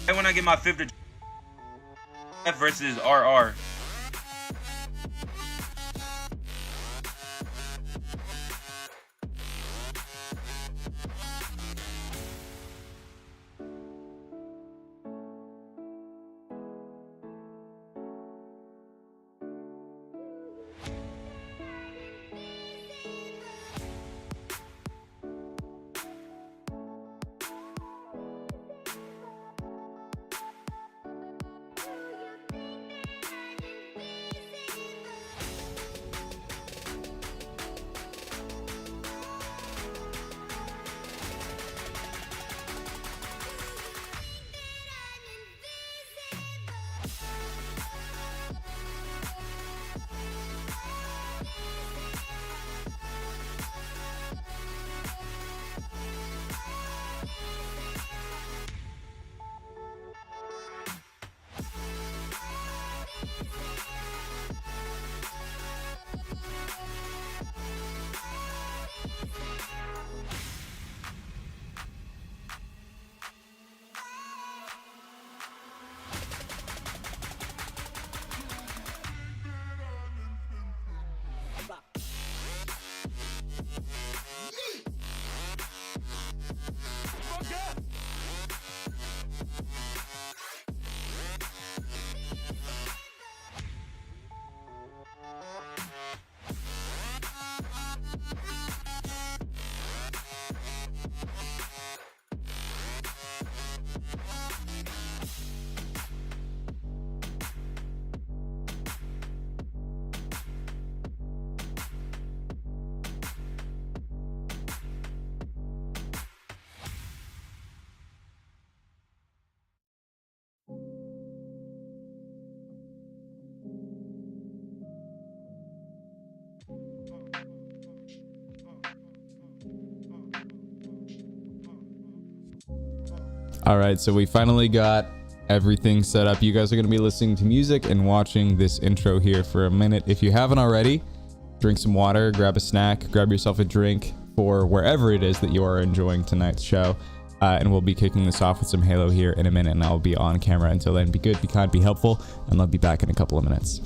And when I get my fifth versus RR. All right, so we finally got everything set up. You guys are going to be listening to music and watching this intro here for a minute. If you haven't already, drink some water, grab a snack, grab yourself a drink for wherever it is that you are enjoying tonight's show. And we'll be kicking this off with some Halo here in a minute, and I'll be on camera until then. Be good, be kind, be helpful, and I'll be back in a couple of minutes.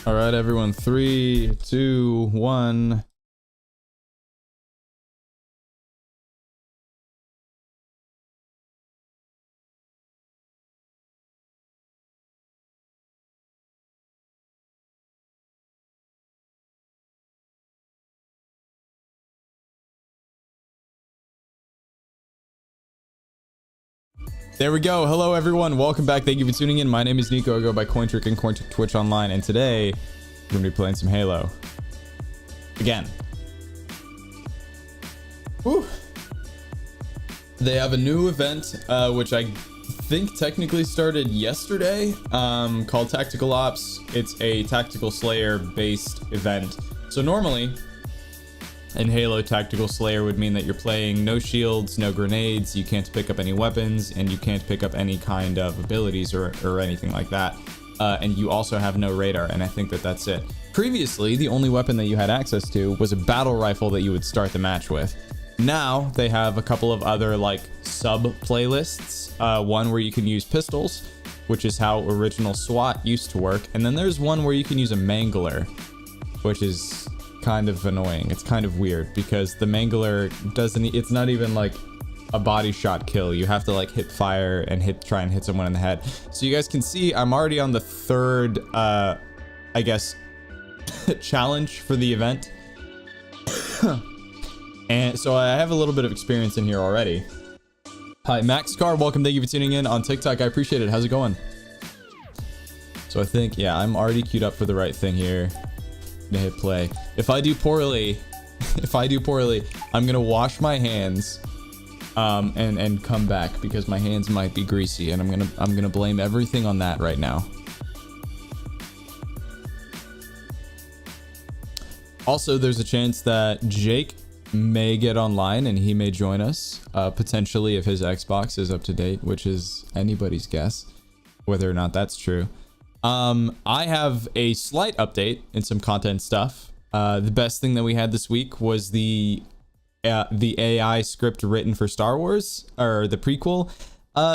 All right, everyone. 3, 2, 1. There we go. Hello, everyone. Welcome back. Thank you for tuning in. My name is Nico. I go by Cointrick and Cointrick Twitch Online. And today We're gonna be playing some Halo again. Whew. They have a new event, which I think technically started yesterday, called Tactical Ops. It's a Tactical Slayer based event. So normally in Halo, Tactical Slayer would mean that you're playing no shields, no grenades, you can't pick up any weapons, and you can't pick up any kind of abilities or anything like that. And you also have no radar, and I think that that's it. Previously, the only weapon that you had access to was a battle rifle that you would start the match with. Now they have a couple of other like sub playlists, one where you can use pistols, which is how original SWAT used to work, and then there's one where you can use a mangler, which is kind of annoying. It's kind of weird because the mangler doesn't, it's not even like a body shot kill. You have to like hit fire and try and hit someone in the head. So you guys can see I'm already on the third I guess challenge for the event. And so I have a little bit of experience in here already. Hi, Max Car, welcome. Thank you for tuning in on TikTok. I appreciate it. How's it going? So I think, yeah, I'm already queued up for the right thing here. I'm gonna hit play. If I do poorly, I'm gonna wash my hands and come back because my hands might be greasy, and I'm gonna blame everything on that right now. Also, there's a chance that Jake may get online and he may join us, potentially if his Xbox is up to date, which is anybody's guess whether or not that's true. I have a slight update and some content stuff. The best thing that we had this week was the AI script written for Star Wars, or the prequel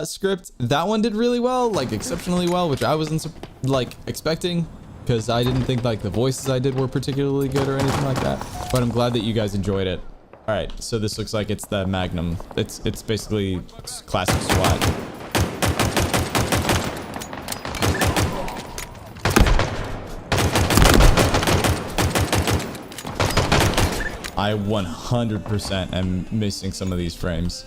script. That one did really well, like exceptionally well, which I wasn't like expecting, because I didn't think like the voices I did were particularly good or anything like that. But I'm glad that you guys enjoyed it. All right, so this looks like it's the Magnum. It's basically classic SWAT. I 100% am missing some of these frames.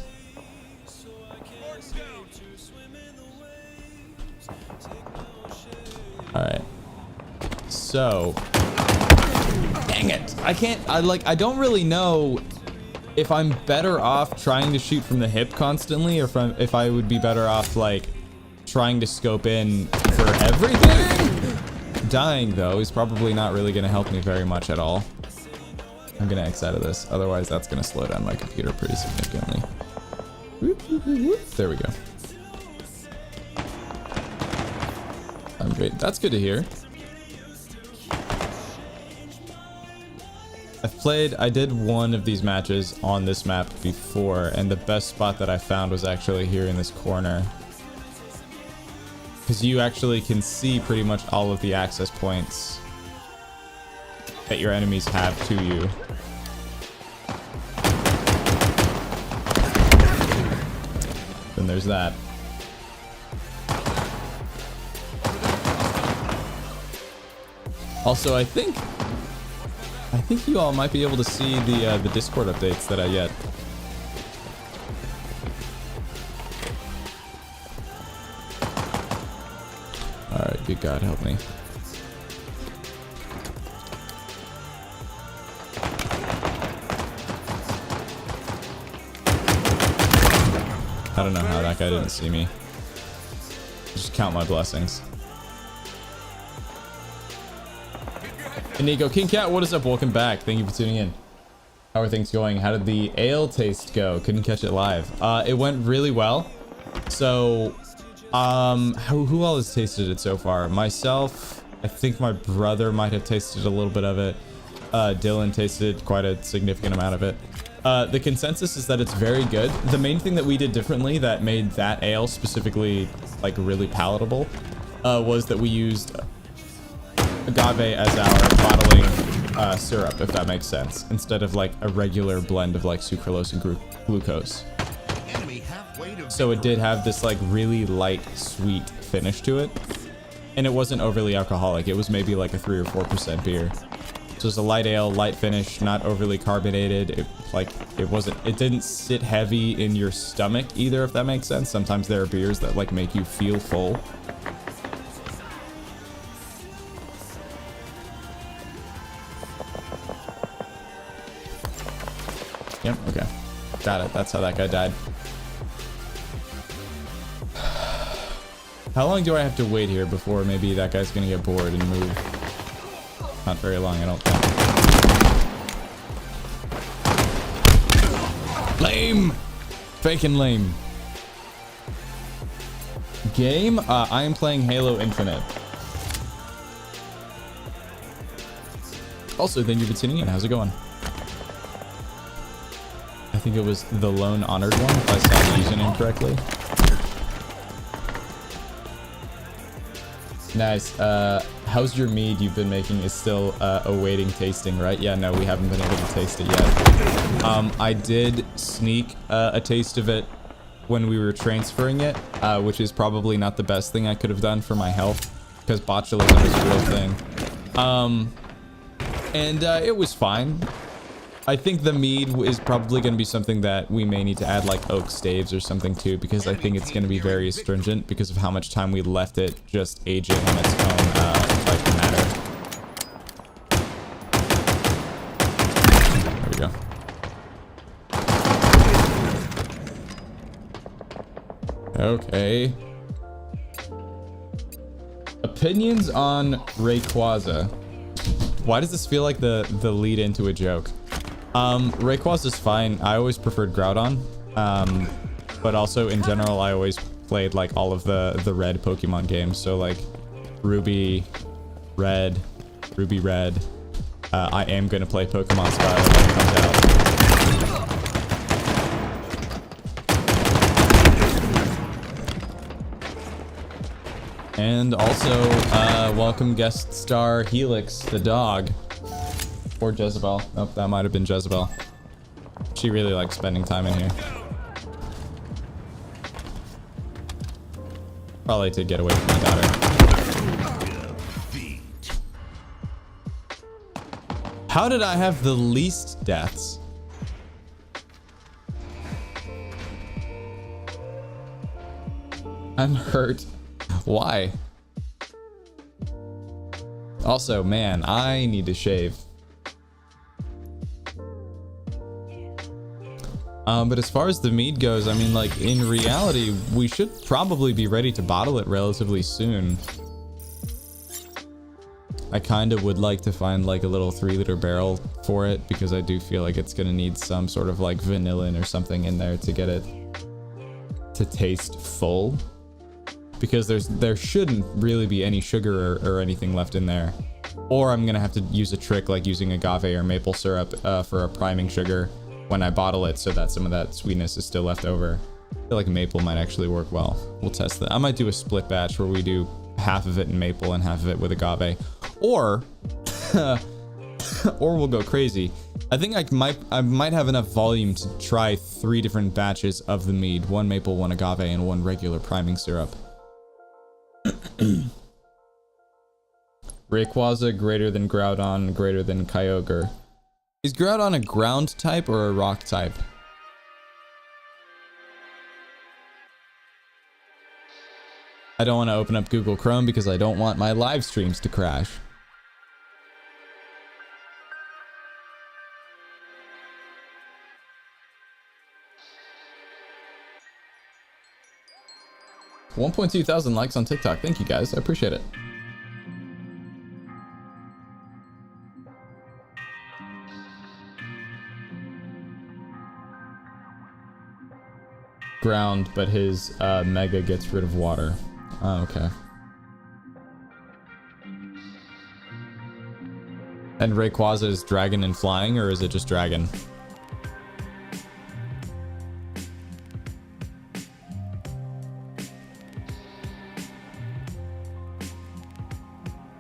All right. So, dang it. I don't really know if I'm better off trying to shoot from the hip constantly, or if I would be better off like trying to scope in for everything. Dying though is probably not really going to help me very much at all. I'm gonna X out of this, otherwise that's gonna slow down my computer pretty significantly. There we go. I'm great. That's good to hear. I did one of these matches on this map before, and the best spot that I found was actually here in this corner. Because you actually can see pretty much all of the access points that your enemies have to you. Then there's that. Also, I think you all might be able to see the Discord updates that I get. All right, good God, help me. I don't know how that guy didn't see me. Just count my blessings. And Nico, King Cat, what is up? Welcome back. Thank you for tuning in. How are things going? How did the ale taste go? Couldn't catch it live. It went really well. So, who all has tasted it so far? Myself, I think my brother might have tasted a little bit of it. Dylan tasted quite a significant amount of it. The consensus is that it's very good. The main thing that we did differently that made that ale specifically like really palatable was that we used agave as our bottling syrup, if that makes sense, instead of like a regular blend of like sucralose and glucose. So it did have this like really light sweet finish to it, and it wasn't overly alcoholic. It was maybe like a 3 or 4% beer. So it's a light ale, light finish, not overly carbonated. It didn't sit heavy in your stomach either, if that makes sense. Sometimes there are beers that like make you feel full. Yep, okay. Got it. That's how that guy died. How long do I have to wait here before maybe that guy's gonna get bored and move? Not very long, I don't think. Lame! Faking lame. Game? I am playing Halo Infinite. Also, thank you for tuning in. How's it going? I think it was the Lone Honored one, if I saw the username correctly. Nice. How's your mead you've been making is still awaiting tasting, right? Yeah, no, we haven't been able to taste it yet. I did sneak a taste of it when we were transferring it, which is probably not the best thing I could have done for my health, because botulism is a real thing. And it was fine. I think the mead is probably going to be something that we may need to add like oak staves or something too, because I think it's going to be very astringent because of how much time we left it just aging on its own type of matter. There we go. Okay. Opinions on Rayquaza. Why does this feel like the lead into a joke? Rayquaza is fine. I always preferred Groudon. But also in general, I always played like all of the red Pokemon games. So like Ruby, Red. I am gonna play Pokemon Scarlet when it comes out. And also, welcome guest star Helix, the dog. Or Jezebel. Oh, that might have been Jezebel. She really likes spending time in here. Probably to get away from my daughter. How did I have the least deaths? I'm hurt. Why? Also, man, I need to shave. But as far as the mead goes, I mean, like, in reality, we should probably be ready to bottle it relatively soon. I kind of would like to find, like, a little 3-liter barrel for it, because I do feel like it's gonna need some sort of, like, vanillin or something in there to get it to taste full. Because there shouldn't really be any sugar or anything left in there. Or I'm gonna have to use a trick like using agave or maple syrup for a priming sugar when I bottle it, so that some of that sweetness is still left over. I feel like maple might actually work well. We'll test that. I might do a split batch where we do half of it in maple and half of it with agave. Or or we'll go crazy. I think I might have enough volume to try 3 different batches of the mead. 1 maple, 1 agave, and 1 regular priming syrup. Rayquaza greater than Groudon, greater than Kyogre. Is Groudon a ground type or a rock type? I don't want to open up Google Chrome because I don't want my live streams to crash. $1.2 thousand likes on TikTok. Thank you guys. I appreciate it. Ground, but his mega gets rid of water. Oh, okay. And Rayquaza is dragon and flying, or is it just dragon?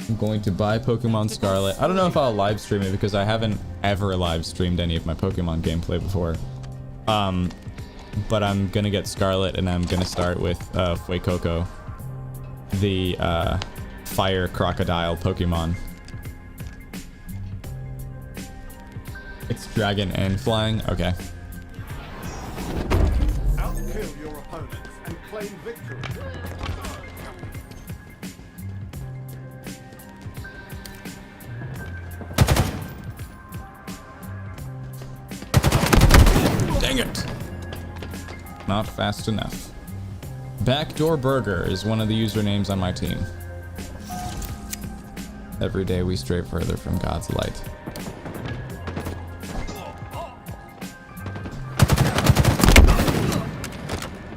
I'm going to buy Pokemon Scarlet. I don't know if I'll live stream it because I haven't ever live streamed any of my Pokemon gameplay before. But I'm gonna get Scarlet and I'm gonna start with Fuecoco, the fire crocodile Pokemon. It's dragon and flying. Okay. Outkill your opponents and claim victory. it! Not fast enough. Backdoor Burger is one of the usernames on my team. Every day we stray further from God's light.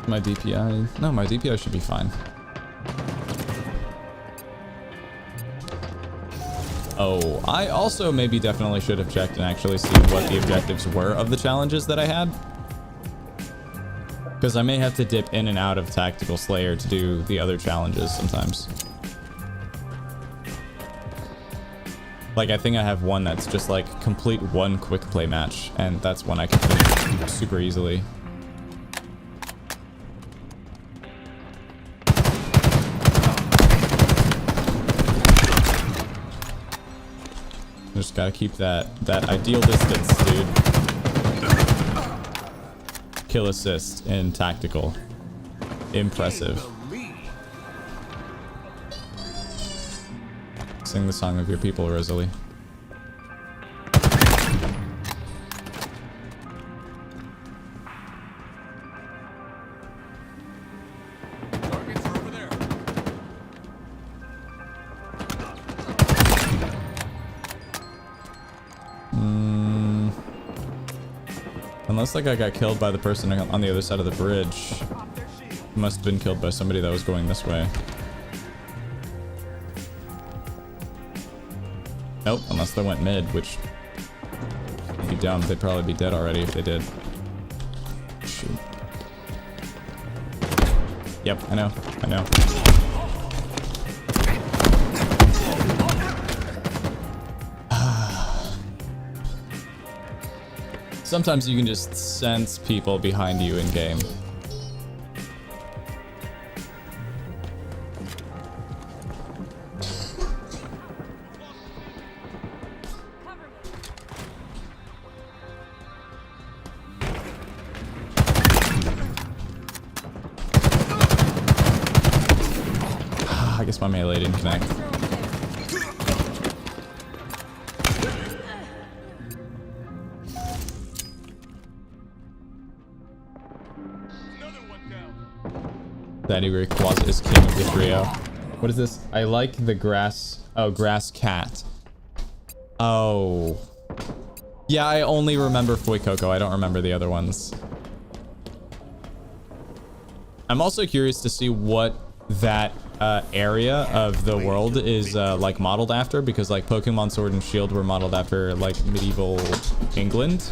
My DPI? No, my DPI should be fine. Oh, I also maybe definitely should have checked and actually seen what the objectives were of the challenges that I had. Because I may have to dip in and out of Tactical Slayer to do the other challenges sometimes. Like, I think I have one that's just like complete one quick play match, and that's one I can finish super easily. Just gotta keep that ideal distance, dude. Kill assist in tactical. Impressive. Sing the song of your people, Rosalie. Targets are over there. Unless that guy got killed by the person on the other side of the bridge. He must have been killed by somebody that was going this way. Nope, unless they went mid, which would be dumb. They'd probably be dead already if they did. Shoot. Yep, I know. Sometimes you can just sense people behind you in game. I guess my melee didn't connect. Daddy Rayquaza is king of the trio. What is this? I like the grass. Oh, grass cat. Oh. Yeah, I only remember Fuecoco. I don't remember the other ones. I'm also curious to see what that area of the world is like modeled after, because like Pokemon Sword and Shield were modeled after like medieval England,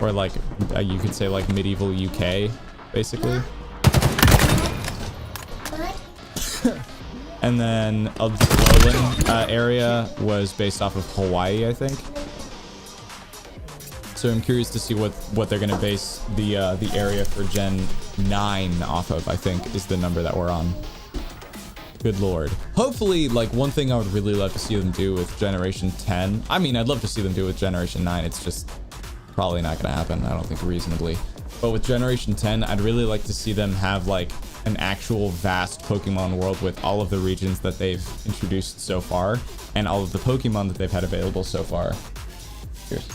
or like you could say like medieval UK, basically. And then the Lowland area was based off of Hawaii, I think. So I'm curious to see what they're gonna base the area for Gen 9 off of. I think is the number that we're on. Good lord. Hopefully, like, one thing I would really love to see them do with Generation 10. I mean, I'd love to see them do it with Generation 9. It's just probably not gonna happen. I don't think reasonably. But with Generation 10, I'd really like to see them have like an actual vast Pokemon world with all of the regions that they've introduced so far and all of the Pokemon that they've had available so far. Cheers.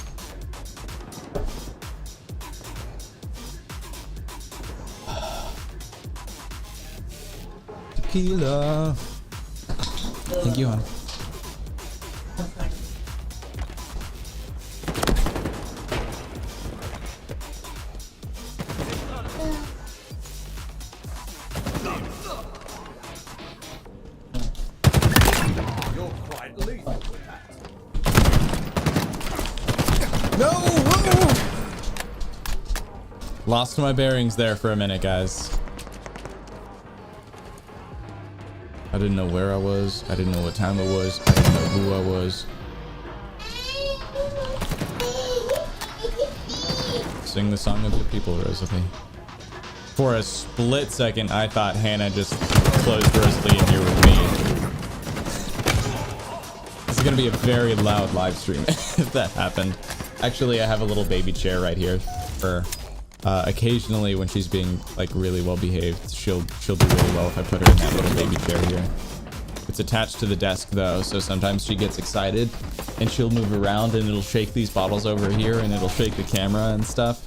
Tequila. Thank you, hon. You're quite lethal with that. No! Whoa! Lost my bearings there for a minute, guys. I didn't know where I was. I didn't know what time it was. I didn't know who I was. Sing the song of the people, Rosalie. For a split second, I thought Hannah just closed Rosalie in here with me. This is gonna be a very loud live stream if that happened. Actually, I have a little baby chair right here for occasionally when she's being like really well behaved. She'll do really well if I put her in that little baby chair here. It's attached to the desk though, so sometimes she gets excited and she'll move around and it'll shake these bottles over here and it'll shake the camera and stuff.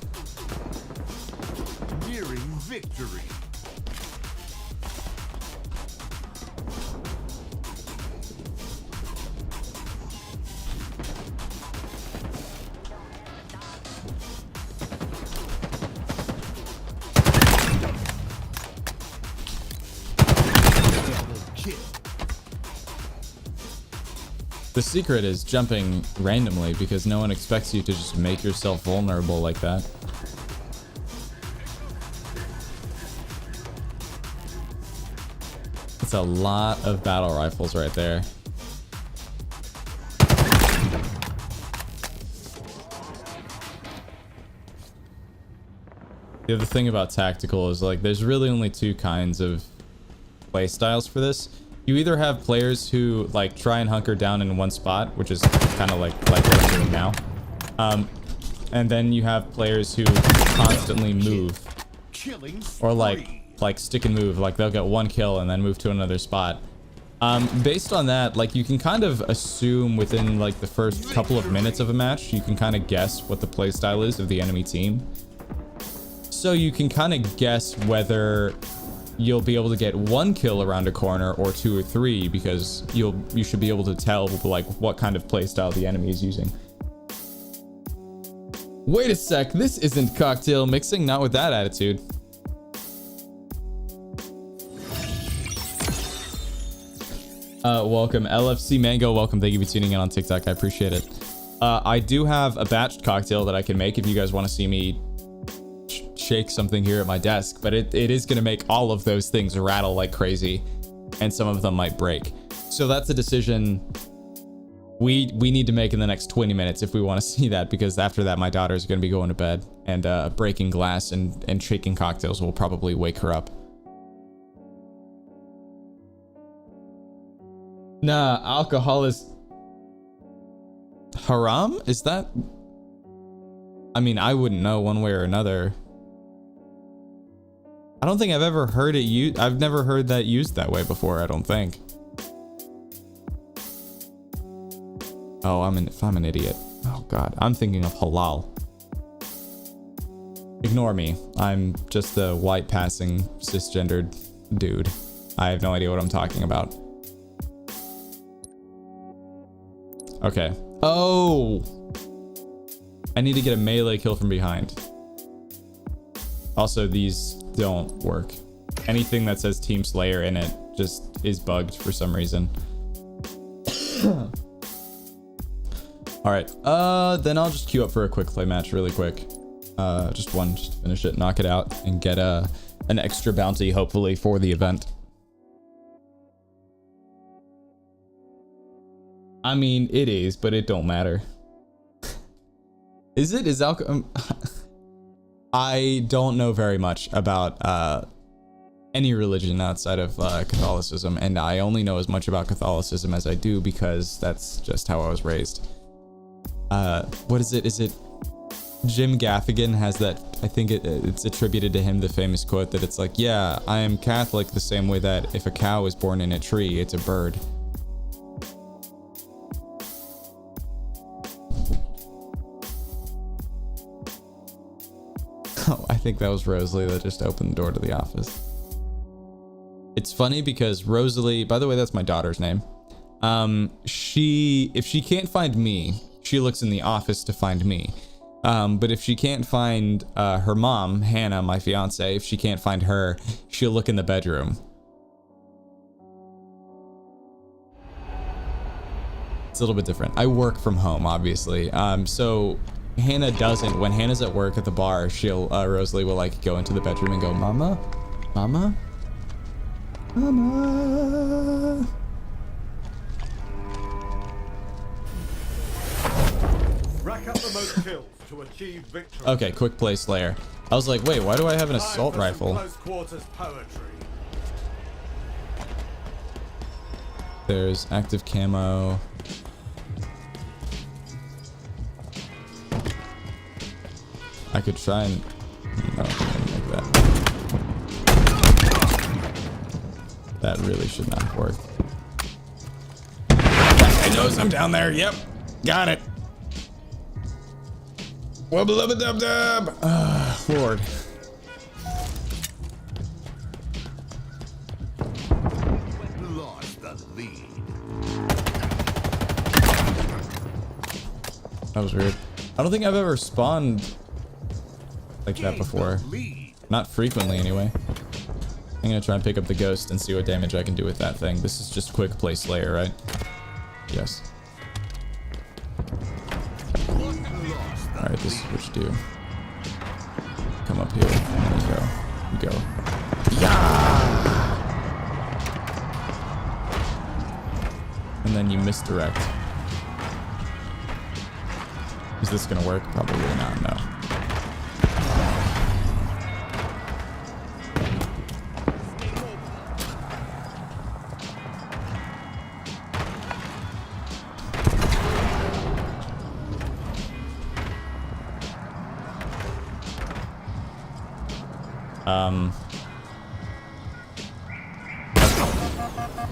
kill. The secret is jumping randomly because no one expects you to just make yourself vulnerable like that. It's a lot of battle rifles right there. The other thing about tactical is like there's really only two kinds of play styles for this. You either have players who like try and hunker down in one spot, which is kind of like what I'm doing now. And then you have players who constantly move or like stick and move, like they'll get one kill and then move to another spot. Based on that, like you can kind of assume within like the first couple of minutes of a match, you can kind of guess what the play style is of the enemy team. So you can kind of guess whether you'll be able to get one kill around a corner or two or three, because you should be able to tell like what kind of playstyle the enemy is using. Wait a sec, this isn't cocktail mixing, not with that attitude. Welcome LFC Mango, welcome, thank you for tuning in on TikTok, I appreciate it. I do have a batched cocktail that I can make if you guys want to see me shake something here at my desk, but it is going to make all of those things rattle like crazy, and some of them might break. So that's a decision we need to make in the next 20 minutes if we want to see that, because after that my daughter's going to be going to bed, and breaking glass and shaking cocktails will probably wake her up. Nah, alcohol is haram? Is that? I mean, I wouldn't know one way or another. I don't think I've ever heard it used. I've never heard that used that way before, I don't think. Oh, if I'm an idiot. Oh god, I'm thinking of halal. Ignore me. I'm just a white passing cisgendered dude. I have no idea what I'm talking about. Okay. Oh! I need to get a melee kill from behind. Also, these don't work. Anything that says Team Slayer in it just is bugged for some reason. Alright, then I'll just queue up for a quick play match really quick. Just one, just to finish it, knock it out, and get an extra bounty, hopefully, for the event. I mean, it is, but it don't matter. Is it? Is alcohol? I don't know very much about any religion outside of Catholicism, and I only know as much about Catholicism as I do because that's just how I was raised. What is it? Is it Jim Gaffigan has that? I think it's attributed to him, the famous quote that it's like, yeah, I am Catholic the same way that if a cow is born in a tree, it's a bird. Oh, I think that was Rosalie that just opened the door to the office. It's funny because Rosalie, by the way, that's my daughter's name. If she can't find me, she looks in the office to find me. But if she can't find her mom, Hannah, my fiance, if she can't find her, she'll look in the bedroom. It's a little bit different. I work from home, obviously. So Hannah doesn't. When Hannah's at work at the bar, Rosalie will like go into the bedroom and go, Mama, Mama, Mama. Rack up the most kills to achieve victory. Okay, quick play Slayer. I was like, wait, why do I have an assault rifle? Close quarters poetry. There's active camo. I could try and... No, I can't make that. That really should not have worked. That guy knows I'm down there. Yep. Got it. Wubba-lubba-dub-dub. Lord. Lost the lead. That was weird. I don't think I've ever spawned like that before. Not frequently, anyway. I'm gonna try and pick up the ghost and see what damage I can do with that thing. This is just quick play Slayer, right? Yes. Alright, this is what you do. Come up here. There you go. You go. Yeah! And then you misdirect. Is this gonna work? Probably not, no.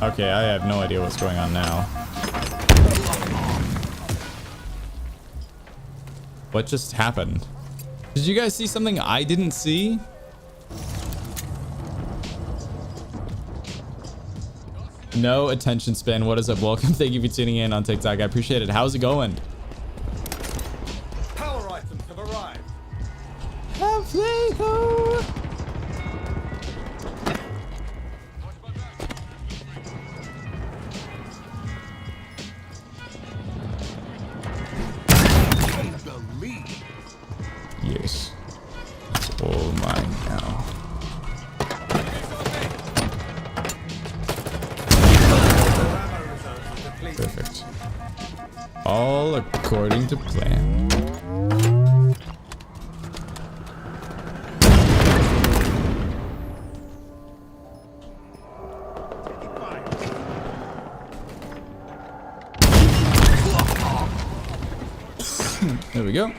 Okay, I have no idea what's going on now. What just happened? Did you guys see something I didn't see? No attention span. What is up? Welcome. Thank you for tuning in on TikTok. I appreciate it. How's it going? Power items have arrived. Have they though? Yes. It's all mine now. Perfect. All according to plan. There we go.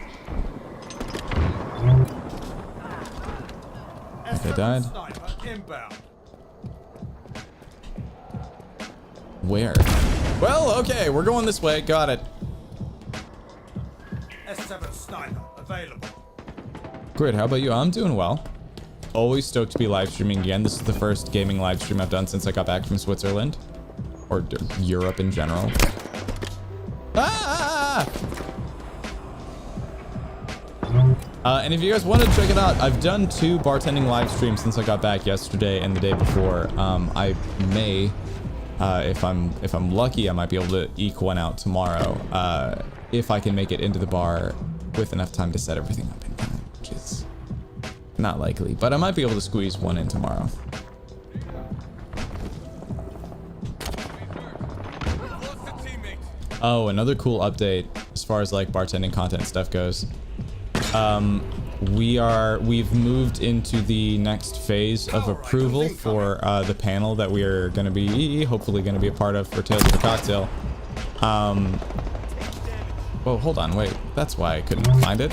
Okay, died. Where? Well, okay, we're going this way. Got it. S7 sniper available. Great. How about you? I'm doing well. Always stoked to be live streaming again. This is the first gaming live stream I've done since I got back from Switzerland, or Europe in general. Ah! And if you guys want to check it out, I've done 2 bartending live streams since I got back yesterday and the day before. I may, if I'm lucky, I might be able to eke one out tomorrow, if I can make it into the bar with enough time to set everything up in time, which is not likely, but I might be able to squeeze one in tomorrow. Oh, another cool update as far as like bartending content stuff goes. We've moved into the next phase of approval for the panel that we are going to be hopefully going to be a part of for Tales of the Cocktail. Well, hold on, wait. That's why I couldn't find it.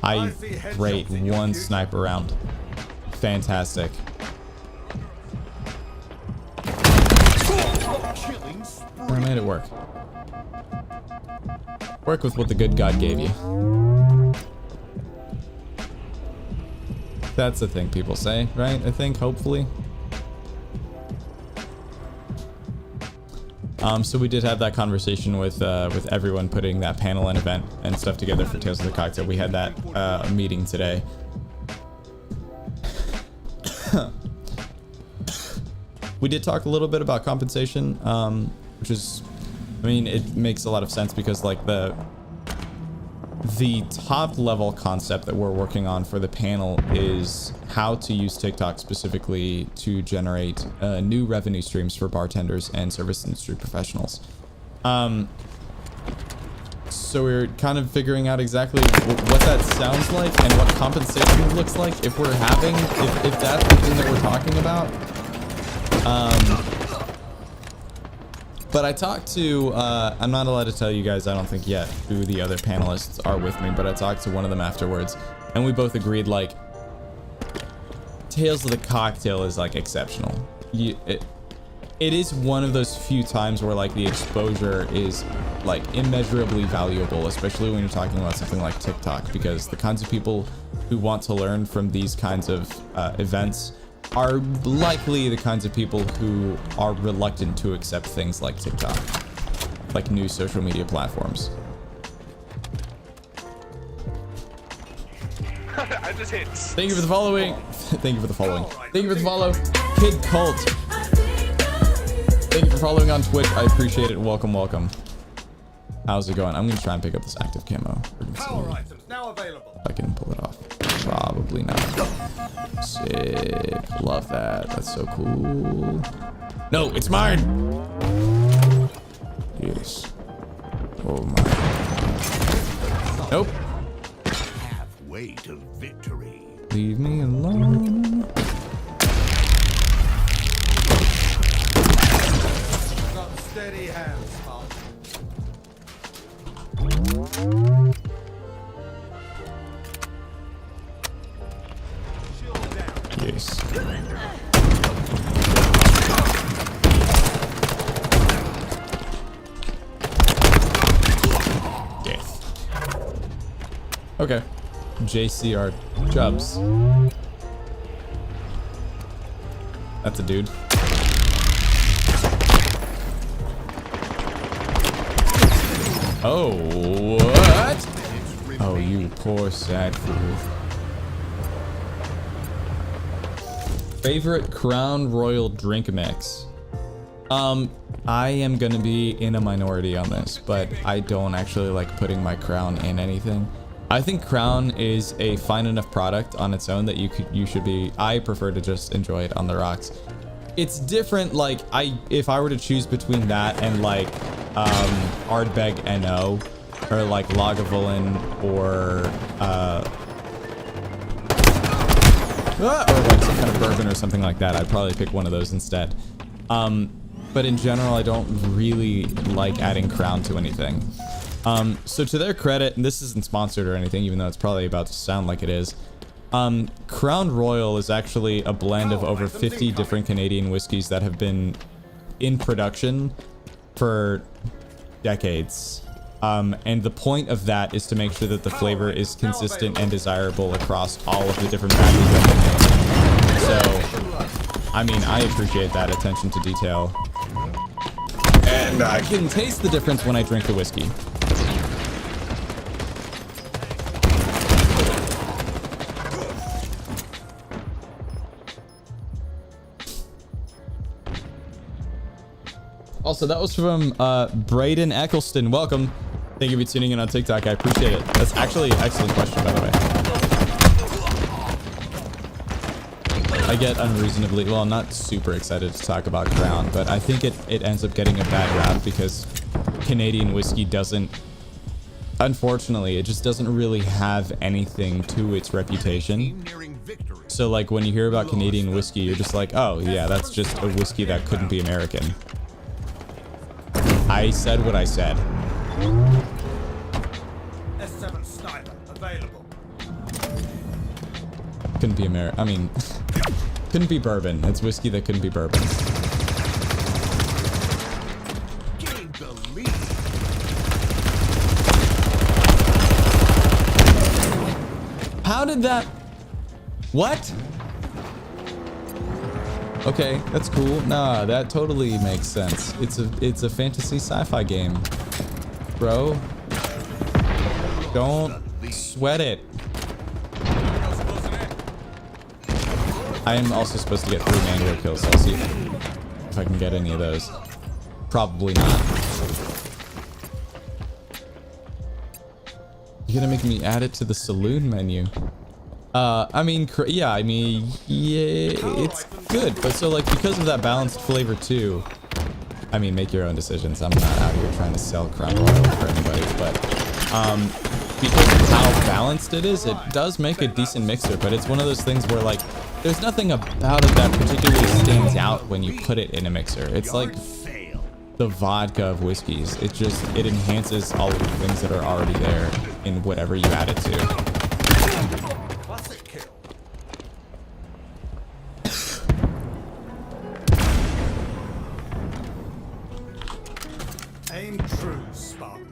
I rate 1 sniper round. Fantastic. I made it work. Work with what the good God gave you. That's the thing people say, right? I think, hopefully. So we did have that conversation with everyone putting that panel and event and stuff together for Tales of the Cocktail. We had that meeting today. We did talk a little bit about compensation, which is, I mean, it makes a lot of sense because like the top level concept that we're working on for the panel is how to use TikTok specifically to generate new revenue streams for bartenders and service industry professionals. So we're kind of figuring out exactly what that sounds like and what compensation looks like if we're having, if that's the thing that we're talking about. But I talked to, I'm not allowed to tell you guys, I don't think yet, who the other panelists are with me, but I talked to one of them afterwards, and we both agreed, like, Tales of the Cocktail is, like, exceptional. It is one of those few times where, like, the exposure is, like, immeasurably valuable, especially when you're talking about something like TikTok, because the kinds of people who want to learn from these kinds of events are likely the kinds of people who are reluctant to accept things like TikTok, like new social media platforms. I just greatest hits. Thank you for the following. Thank you for the following. Thank you for the follow. Kid Cult. Thank you for following on Twitch. I appreciate it. Welcome, welcome. How's it going? I'm gonna try and pick up this active camo. Power items now available. If I can pull it off. Probably not. Sick. Love that. That's so cool. No, it's mine. Yes. Oh my. Nope. Halfway to victory. Leave me alone. Got steady hands, Spartan. Shield down. Yes. Death. Okay. JCR Jubs. That's a dude. Oh, what? Oh, you poor sad fool. Favorite Crown Royal drink mix? I am gonna be in a minority on this, but I don't actually like putting my Crown in anything. I think Crown is a fine enough product on its own that you should be. I prefer to just enjoy it on the rocks. It's different. Like if I were to choose between that and like Ardbeg NO or like Lagavulin or like some kind of bourbon or something like that, I'd probably pick one of those instead. But in general, I don't really like adding Crown to anything. So to their credit, and this isn't sponsored or anything, even though it's probably about to sound like it is, Crown Royal is actually a blend of over 50 different Canadian whiskeys that have been in production for decades. And the point of that is to make sure that the flavor is consistent and desirable across all of the different batches that they make. So, I mean, I appreciate that attention to detail. And I can taste the difference when I drink the whiskey. Also, that was from Braden Eccleston. Welcome. Thank you for tuning in on TikTok. I appreciate it. That's actually an excellent question, by the way. I get unreasonably, well, I'm not super excited to talk about Crown, but I think it ends up getting a bad rap because Canadian whiskey doesn't, unfortunately, it just doesn't really have anything to its reputation. So like when you hear about Canadian whiskey, you're just like, oh yeah, that's just a whiskey that couldn't be American. I said what I said. S7 sniper available. Couldn't be I mean, couldn't be bourbon. It's whiskey that couldn't be bourbon. Gain the lead. How did that? What? Okay, that's cool. Nah, that totally makes sense. It's a fantasy sci-fi game, bro. Don't sweat it. I am also supposed to get 3 mango kills, so I'll see if I can get any of those. Probably not. You're gonna make me add it to the saloon menu. I mean, yeah, it's good, but so like because of that balanced flavor too, I mean, make your own decisions. I'm not out here trying to sell Crown Royal for anybody, but because of how balanced it is, it does make a decent mixer, but it's one of those things where like there's nothing about it that particularly stands out when you put it in a mixer. It's like the vodka of whiskeys. It enhances all of the things that are already there in whatever you add it to. Classic kill. Aim true, Spartan.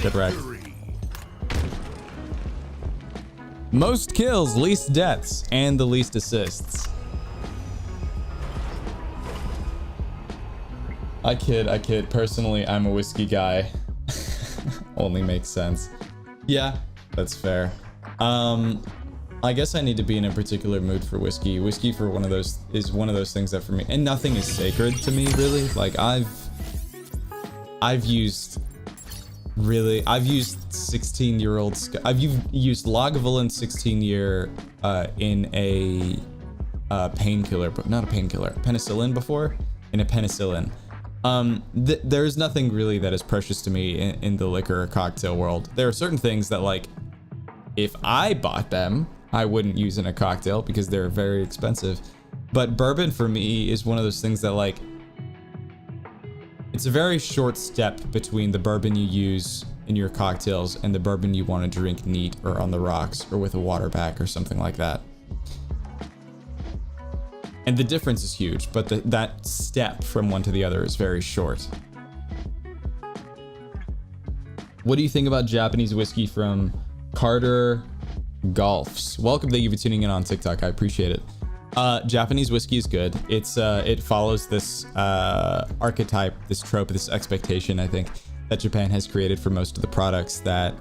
Good wreck. Most kills, least deaths, and the least assists. I kid. Personally, I'm a whiskey guy. Only makes sense. Yeah, that's fair. I guess I need to be in a particular mood for whiskey. Whiskey for one of those things that for me, and nothing is sacred to me really. Like I've used 16-year-old. I've used Lagavulin 16-year in a painkiller, but not a painkiller, penicillin before, in a penicillin. There's nothing really that is precious to me in the liquor or cocktail world. There are certain things that, like, if I bought them, I wouldn't use in a cocktail because they're very expensive. But bourbon for me is one of those things that, like, it's a very short step between the bourbon you use in your cocktails and the bourbon you want to drink neat or on the rocks or with a water pack or something like that. And the difference is huge, but that step from one to the other is very short. What do you think about Japanese whiskey from Carter Golfs? Welcome, thank you for tuning in on TikTok. I appreciate it. Japanese whiskey is good. It follows this archetype, this trope, this expectation, I think, that Japan has created for most of the products that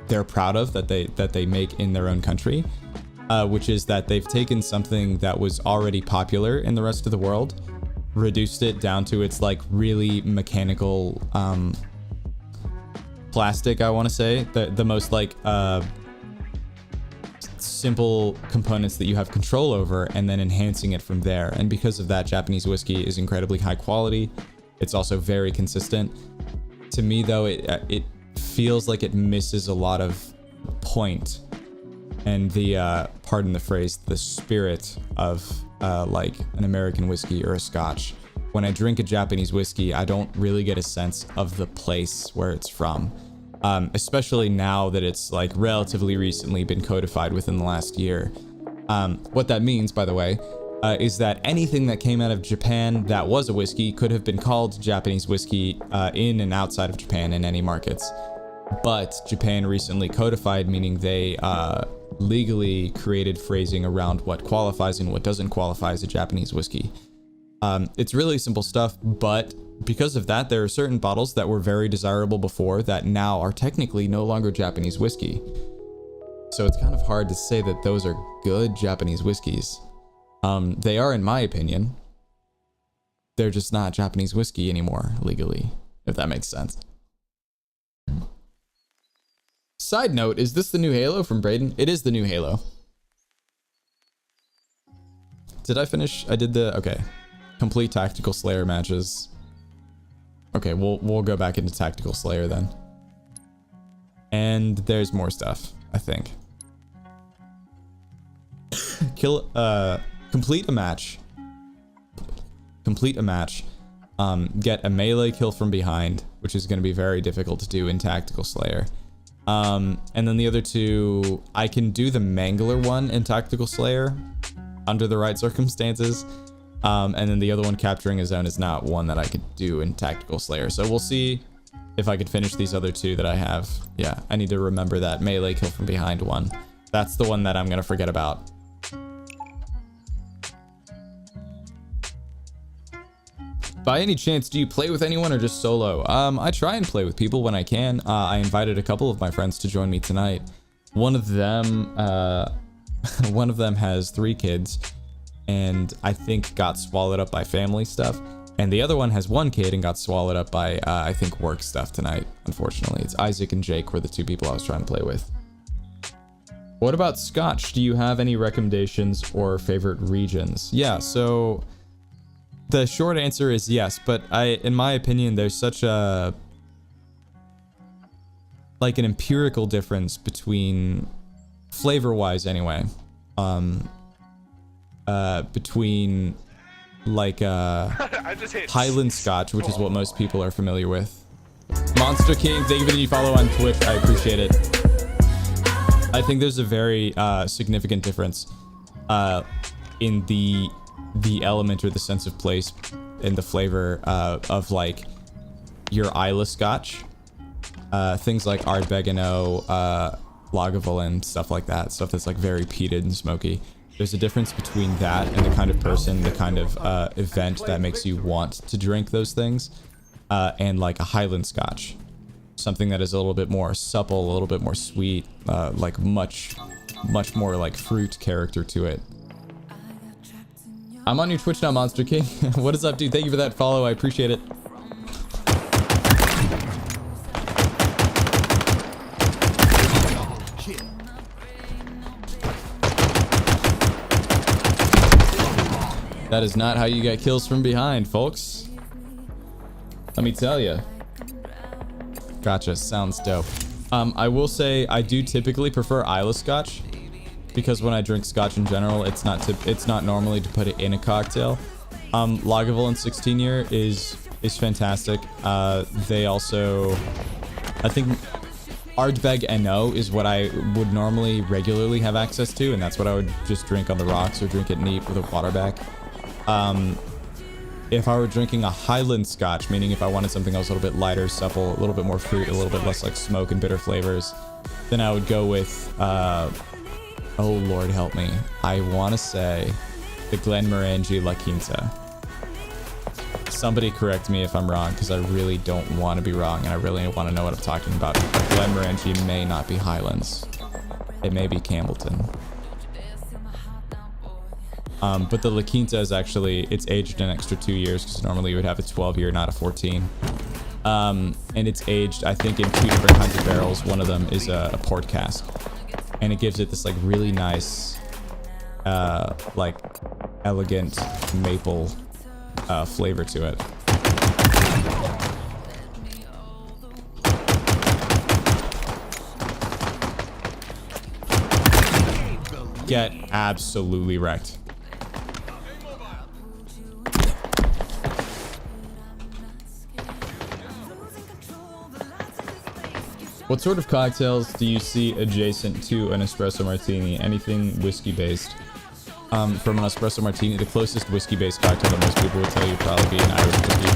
they're proud of, that they make in their own country. Which is that they've taken something that was already popular in the rest of the world, reduced it down to its like really mechanical plastic, I want to say, the most like simple components that you have control over, and then enhancing it from there. And because of that, Japanese whiskey is incredibly high quality. It's also very consistent. To me though, it feels like it misses a lot of point and the pardon the phrase, the spirit of like an American whiskey or a Scotch. When I drink a Japanese whiskey, I don't really get a sense of the place where it's from, especially now that it's like relatively recently been codified within the last year. What that means, by the way, is that anything that came out of Japan that was a whiskey could have been called Japanese whiskey in and outside of Japan in any markets. But Japan recently codified, meaning they legally created phrasing around what qualifies and what doesn't qualify as a Japanese whiskey. It's really simple stuff, but because of that, there are certain bottles that were very desirable before that now are technically no longer Japanese whiskey. So it's kind of hard to say that those are good Japanese whiskeys. They are, in my opinion. They're just not Japanese whiskey anymore legally, if that makes sense. Side note, is this the new Halo from Braden? It is the new Halo. Did I finish? I did the, okay. Complete Tactical Slayer matches. Okay, we'll go back into Tactical Slayer then. And there's more stuff, I think. Complete a match. Complete a match. Get a melee kill from behind, which is going to be very difficult to do in Tactical Slayer. And then the other two, I can do the Mangler one in Tactical Slayer under the right circumstances. And then the other one, capturing a zone, is not one that I could do in Tactical Slayer. So we'll see if I could finish these other two that I have. Yeah, I need to remember that melee kill from behind one. That's the one that I'm going to forget about. By any chance, do you play with anyone or just solo? I try and play with people when I can. I invited a couple of my friends to join me tonight. One of them has 3 kids and I think got swallowed up by family stuff. And the other one has 1 kid and got swallowed up by, I think, work stuff tonight, unfortunately. It's Isaac and Jake were the 2 people I was trying to play with. What about Scotch? Do you have any recommendations or favorite regions? Yeah, so the short answer is yes, but in my opinion, there's such a, like, an empirical difference between, flavor-wise anyway, between, like, Highland Scotch, which is what most people are familiar with. Monster King, thank you for the follow on Twitch, I appreciate it. I think there's a very significant difference in the element or the sense of place and the flavor of like your Isla Scotch. Things like Ardbegano, Lagavulin, stuff like that, stuff that's like very peated and smoky. There's a difference between that and the kind of person, the kind of event that makes you want to drink those things, and like a Highland Scotch. Something that is a little bit more supple, a little bit more sweet, like much more like fruit character to it. I'm on your Twitch now, Monster King. What is up, dude? Thank you for that follow. I appreciate it. That is not how you get kills from behind, folks. Let me tell you. Gotcha. Sounds dope. I will say I do typically prefer Isla Scotch, because when I drink Scotch in general, it's not normally to put it in a cocktail. Lagavulin 16 year is fantastic. They also, I think Ardbeg NO is what I would normally regularly have access to, and that's what I would just drink on the rocks or drink it neat with a water back. If I were drinking a Highland Scotch, meaning if I wanted something else a little bit lighter, supple, a little bit more fruit, a little bit less like smoke and bitter flavors, then I would go with, oh Lord help me, I want to say the Glenmorangie La Quinta. Somebody correct me if I'm wrong, because I really don't want to be wrong and I really want to know what I'm talking about. Glenmorangie may not be Highlands. It may be Campbellton. But the La Quinta is actually, it's aged an extra 2 years, because normally you would have a 12 year, not a 14. And it's aged, I think, in 2 different kinds of barrels. One of them is a port cask, and it gives it this like really nice, like elegant maple flavor to it. Get absolutely wrecked. What sort of cocktails do you see adjacent to an espresso martini? Anything whiskey based? From an espresso martini, the closest whiskey based cocktail that most people would tell you would probably be an Irish whiskey,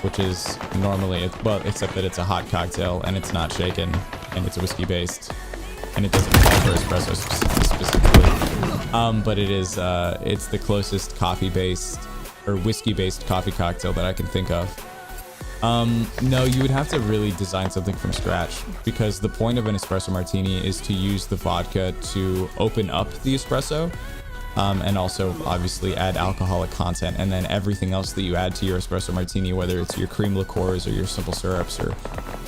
which is normally, well, except that it's a hot cocktail and it's not shaken and it's whiskey based and it doesn't call for espresso specifically. But it is, it's the closest coffee based or whiskey based coffee cocktail that I can think of. No, you would have to really design something from scratch, because the point of an espresso martini is to use the vodka to open up the espresso, and also obviously add alcoholic content, and then everything else that you add to your espresso martini, whether it's your cream liqueurs or your simple syrups or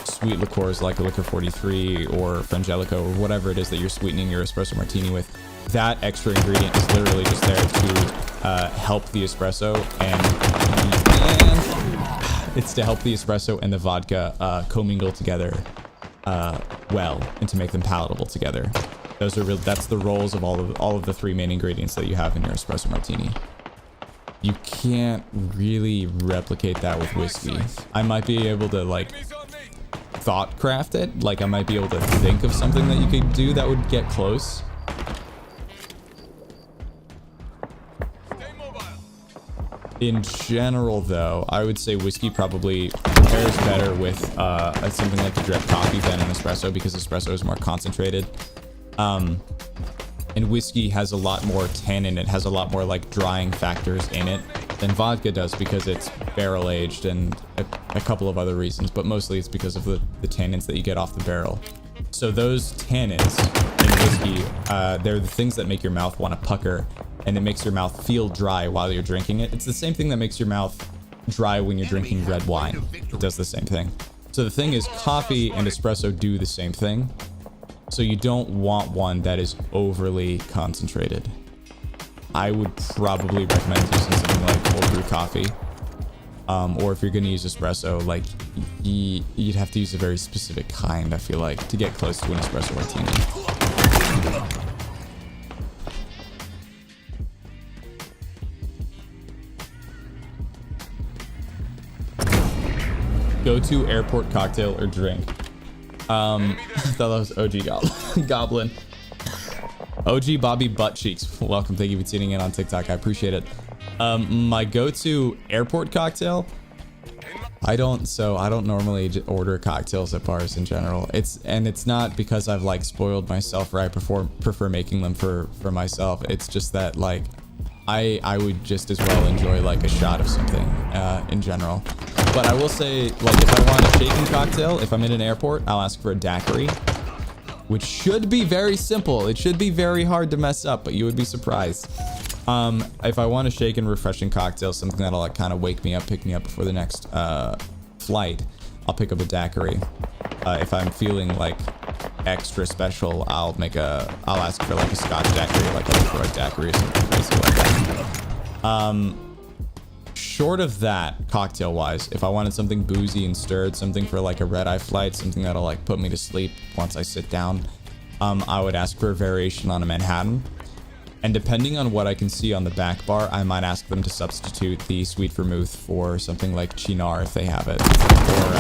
sweet liqueurs like a Liquor 43 or Frangelico or whatever it is that you're sweetening your espresso martini with, that extra ingredient is literally just there to help the espresso and it's to help the espresso and the vodka commingle together well, and to make them palatable together. Those are that's the roles of all of the 3 main ingredients that you have in your espresso martini. You can't really replicate that with whiskey. I might be able to like thought craft it, like I might be able to think of something that you could do that would get close. In general, though, I would say whiskey probably pairs better with something like a drip coffee than an espresso, because espresso is more concentrated. And whiskey has a lot more tannin, it has a lot more like drying factors in it than vodka does, because it's barrel aged and a couple of other reasons, but mostly it's because of the tannins that you get off the barrel. So those tannins in whiskey, they're the things that make your mouth want to pucker, and it makes your mouth feel dry while you're drinking it. It's the same thing that makes your mouth dry when you're drinking red wine. It does the same thing. So the thing is, coffee and espresso do the same thing. So you don't want one that is overly concentrated. I would probably recommend using something like cold brew coffee. Or if you're going to use espresso, like you'd have to use a very specific kind, I feel like, to get close to an espresso martini. Go-to airport cocktail or drink? I thought that was OG Goblin. OG Bobby Butt Cheeks. Welcome, thank you for tuning in on TikTok. I appreciate it. My go-to airport cocktail I don't normally order cocktails at bars in general. It's not because I've like spoiled myself or I prefer making them for myself. It's just that like I would just as well enjoy like a shot of something in general. But I will say, like, if I want a shaken cocktail, if I'm in an airport, I'll ask for a daiquiri, which should be very simple. It should be very hard to mess up, but you would be surprised. If I want a shaken, refreshing cocktail, something that'll like kind of wake me up, pick me up before the next flight, I'll pick up a daiquiri. If I'm feeling like extra special, I'll ask for like a Scotch daiquiri, like a LaCroix daiquiri or something crazy like that. Short of that, cocktail wise, if I wanted something boozy and stirred, something for like a red-eye flight, something that'll like put me to sleep once I sit down, I would ask for a variation on a Manhattan. And depending on what I can see on the back bar, I might ask them to substitute the sweet vermouth for something like Chinar if they have it, or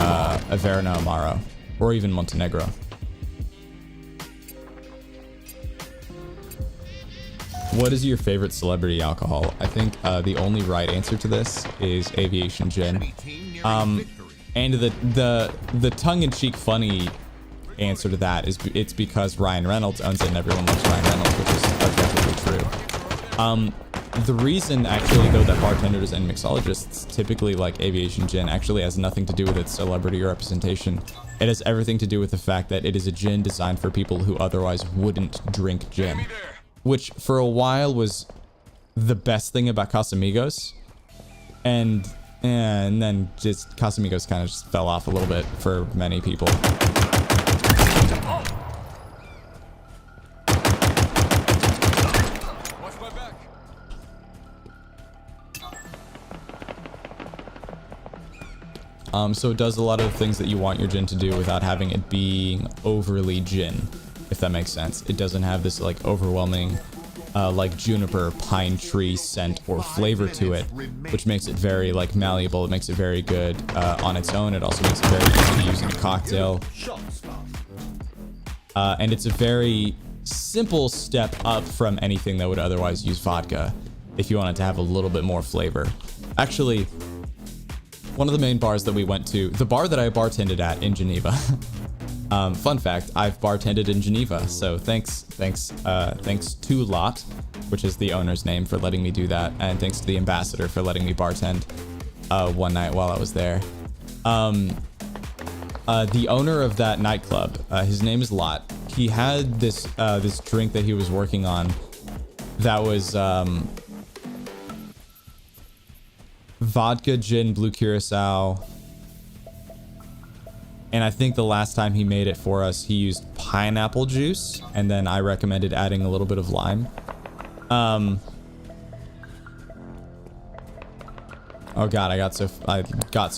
a Verna Amaro, or even Montenegro. What is your favorite celebrity alcohol? I think the only right answer to this is aviation gin. And the tongue-in-cheek funny answer to that is it's because Ryan Reynolds owns it and everyone loves Ryan Reynolds, which is objectively true. The reason actually though that bartenders and mixologists typically like aviation gin actually has nothing to do with its celebrity representation. It has everything to do with the fact that it is a gin designed for people who otherwise wouldn't drink gin. Which for a while was the best thing about Casamigos, and then just Casamigos kind of just fell off a little bit for many people. Watch my back. So it does a lot of things that you want your gin to do without having it being overly gin, if that makes sense. It doesn't have this like overwhelming like juniper pine tree scent or flavor to it, which makes it very like malleable. It makes it very good on its own. It also makes it very easy to use in a cocktail. And it's a very simple step up from anything that would otherwise use vodka if you wanted to have a little bit more flavor. Actually, one of the main bars that we went to, the bar that I bartended at in Geneva, fun fact, I've bartended in Geneva, so thanks to Lot, which is the owner's name, for letting me do that, and thanks to the ambassador for letting me bartend one night while I was there. The owner of that nightclub, his name is Lot. He had this drink that he was working on that was vodka, gin, blue curacao. And I think the last time he made it for us, he used pineapple juice, and then I recommended adding a little bit of lime. Oh god, I got so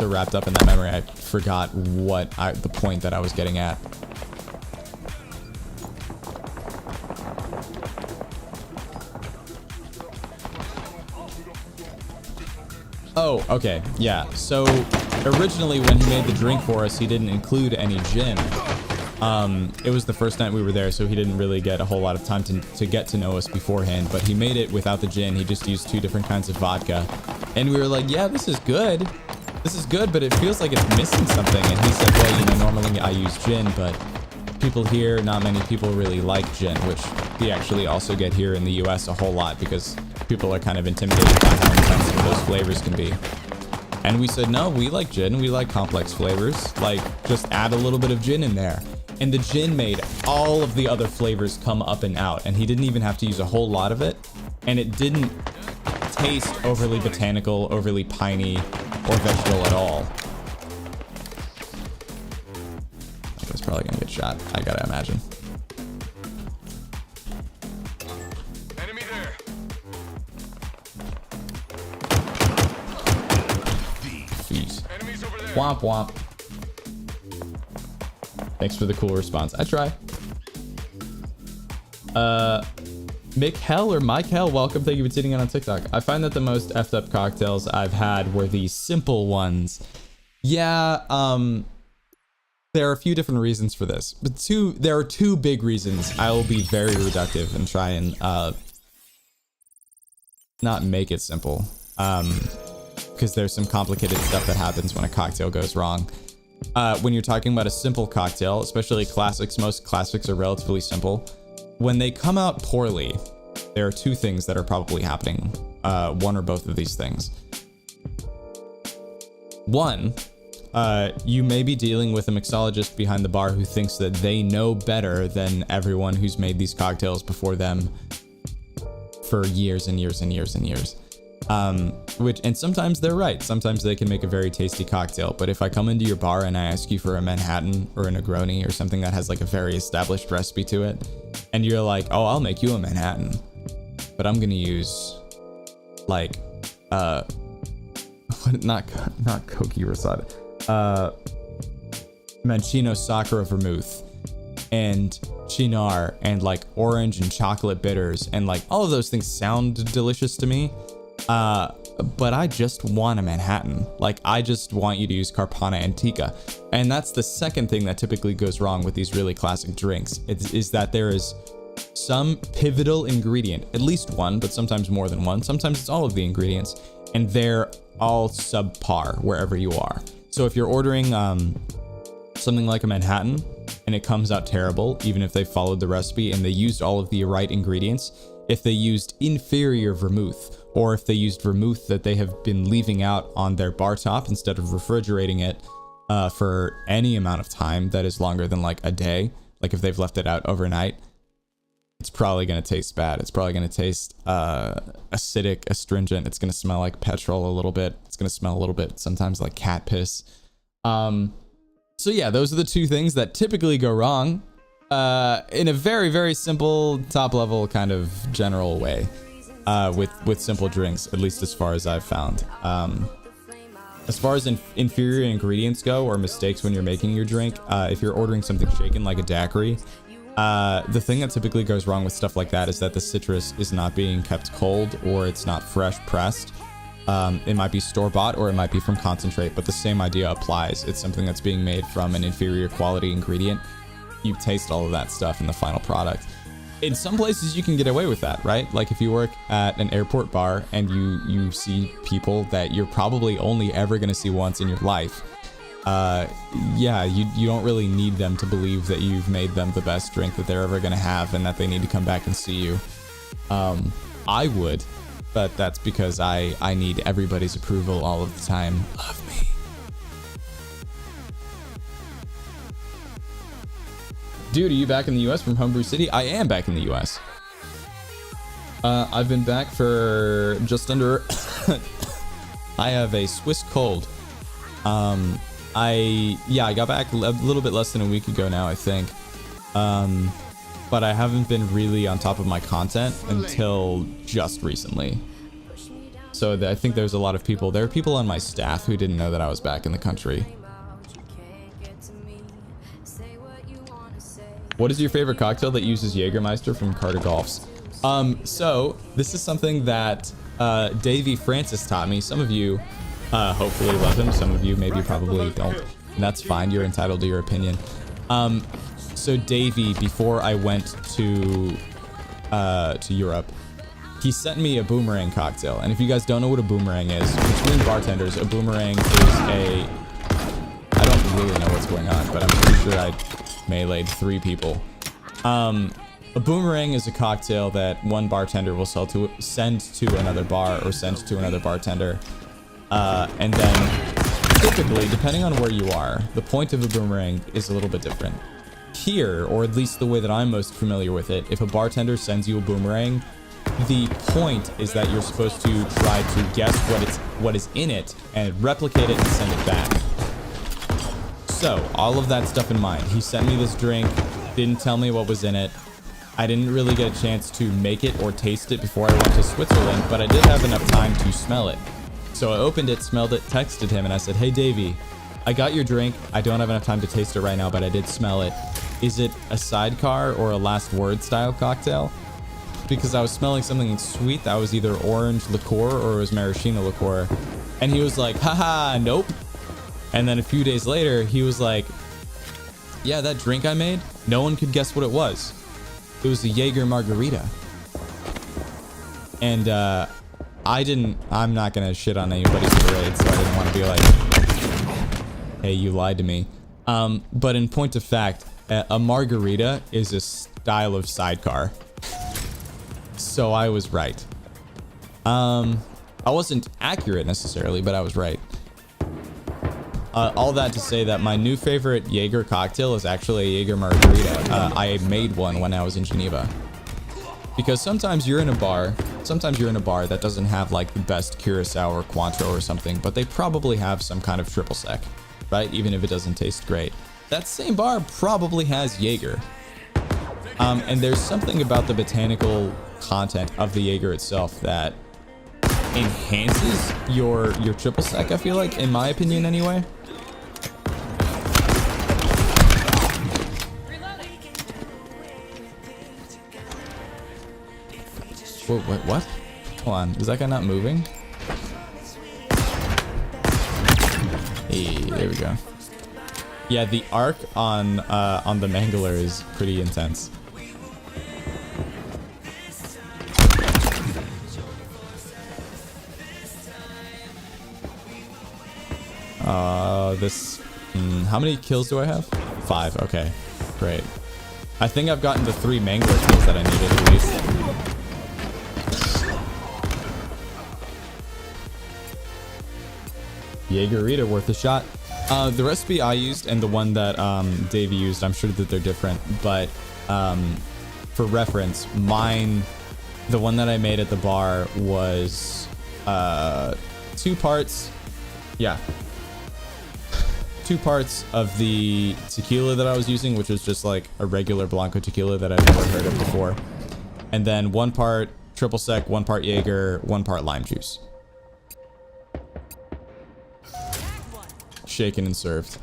wrapped up in that memory, I forgot the point that I was getting at. Oh, okay, yeah. So originally when he made the drink for us, he didn't include any gin. It was the first night we were there, so he didn't really get a whole lot of time to get to know us beforehand, but he made it without the gin. He just used 2 different kinds of vodka. And we were like, yeah, this is good. This is good, but it feels like it's missing something. And he said, well, you know, normally I use gin, but people here, not many people really like gin, which we actually also get here in the US a whole lot because people are kind of intimidated by how intense those flavors can be. And we said, no, we like gin. We like complex flavors. Like, just add a little bit of gin in there. And the gin made all of the other flavors come up and out. And he didn't even have to use a whole lot of it. And it didn't taste overly botanical, overly piney, or vegetable at all. That guy's probably gonna get shot, I gotta imagine. Enemy there. Jeez. Enemies over there. Womp womp. Thanks for the cool response. I try. Mikkel or Michael, welcome. Thank you for sitting in on TikTok. I find that the most effed up cocktails I've had were the simple ones. Yeah, there are a few different reasons for this, but there are 2 big reasons. I will be very reductive and try and not make it simple. because there's some complicated stuff that happens when a cocktail goes wrong. When you're talking about a simple cocktail, especially classics, most classics are relatively simple. When they come out poorly, there are two things that are probably happening. One or both of these things. One, you may be dealing with a mixologist behind the bar who thinks that they know better than everyone who's made these cocktails before them for years and years and years and years. And sometimes they're right. Sometimes they can make a very tasty cocktail. But if I come into your bar and I ask you for a Manhattan or a Negroni or something that has like a very established recipe to it, and you're like, oh, I'll make you a Manhattan, but I'm gonna use like not Koki Rosada, Mancino Sakura Vermouth and Chinar and like orange and chocolate bitters, and like all of those things sound delicious to me, but I just want a Manhattan. Like, I just want you to use Carpana Antica. And that's the second thing that typically goes wrong with these really classic drinks, is that there is some pivotal ingredient, at least one, but sometimes more than one. Sometimes it's all of the ingredients, and they're all subpar wherever you are. So if you're ordering something like a Manhattan and it comes out terrible, even if they followed the recipe and they used all of the right ingredients, if they used inferior vermouth, or if they used vermouth that they have been leaving out on their bar top instead of refrigerating it for any amount of time that is longer than like a day, like if they've left it out overnight, it's probably going to taste bad. It's probably going to taste acidic, astringent. It's going to smell like petrol a little bit. It's going to smell a little bit sometimes like cat piss. So yeah, those are the two things that typically go wrong in a very, very simple, top level kind of general way with simple drinks, at least as far as I've found. As far as inferior ingredients go, or mistakes when you're making your drink, if you're ordering something shaken like a daiquiri, the thing that typically goes wrong with stuff like that is that the citrus is not being kept cold, or it's not fresh pressed. It might be store-bought, or it might be from concentrate, but the same idea applies. It's something that's being made from an inferior quality ingredient. You taste all of that stuff in the final product. In some places you can get away with that, right? Like if you work at an airport bar and you see people that you're probably only ever going to see once in your life, yeah, you don't really need them to believe that you've made them the best drink that they're ever going to have and that they need to come back and see you. I would, but that's because I need everybody's approval all of the time. Love me. Dude, are you back in the US from Homebrew City? I am back in the US. I've been back for just under... I have a Swiss cold. I got back a little bit less than a week ago now, I think. But I haven't been really on top of my content until just recently. So I think there's a lot of people. There are people on my staff who didn't know that I was back in the country. What is your favorite cocktail that uses Jagermeister from Carter Golfs? So this is something that Davey Francis taught me. Some of you hopefully love him. Some of you maybe probably don't. And that's fine. You're entitled to your opinion. So Davey, before I went to Europe, he sent me a boomerang cocktail. And if you guys don't know what a boomerang is, between bartenders, a boomerang is a... I don't really know what's going on, but I'm pretty sure I meleeed 3 people. A boomerang is a cocktail that one bartender will send to another bar or send to another bartender. And then typically, depending on where you are, the point of a boomerang is a little bit different. Here, or at least the way that I'm most familiar with it, if a bartender sends you a boomerang, the point is that you're supposed to try to guess what is in it and replicate it and send it back. So, all of that stuff in mind, he sent me this drink, didn't tell me what was in it. I didn't really get a chance to make it or taste it before I went to Switzerland, but I did have enough time to smell it. So I opened it, smelled it, texted him, and I said, hey Davey, I got your drink. I don't have enough time to taste it right now, but I did smell it. Is it a sidecar or a last word style cocktail? Because I was smelling something sweet that was either orange liqueur or it was maraschino liqueur. And he was like, haha, nope. And then a few days later, he was like, yeah, that drink I made, no one could guess what it was. It was a Jager Margarita. And I'm not gonna shit on anybody's parade, so I didn't want to be like, hey, you lied to me. But in point of fact, a margarita is a style of sidecar. So I was right. I wasn't accurate necessarily, but I was right. All that to say that my new favorite Jaeger cocktail is actually a Jager Margarita. I made one when I was in Geneva. Because sometimes you're in a bar that doesn't have like the best Curacao or Cointreau or something, but they probably have some kind of triple sec, right? Even if it doesn't taste great. That same bar probably has Jaeger. And there's something about the botanical content of the Jaeger itself that enhances your triple sec, I feel like, in my opinion anyway. Whoa, what? Hold on, is that guy not moving? Hey, there we go. Yeah, the arc on the Mangler is pretty intense. How many kills do I have? 5. Okay, great. I think I've gotten the 3 Mangler kills that I needed at least. Jagerita worth a shot. The recipe I used and the one that Davey used, I'm sure that they're different, but for reference, the one that I made at the bar was 2 parts. Yeah. 2 parts of the tequila that I was using, which was just like a regular Blanco tequila that I've never heard of before. And then 1 part triple sec, 1 part Jaeger, 1 part lime juice. Shaken and served.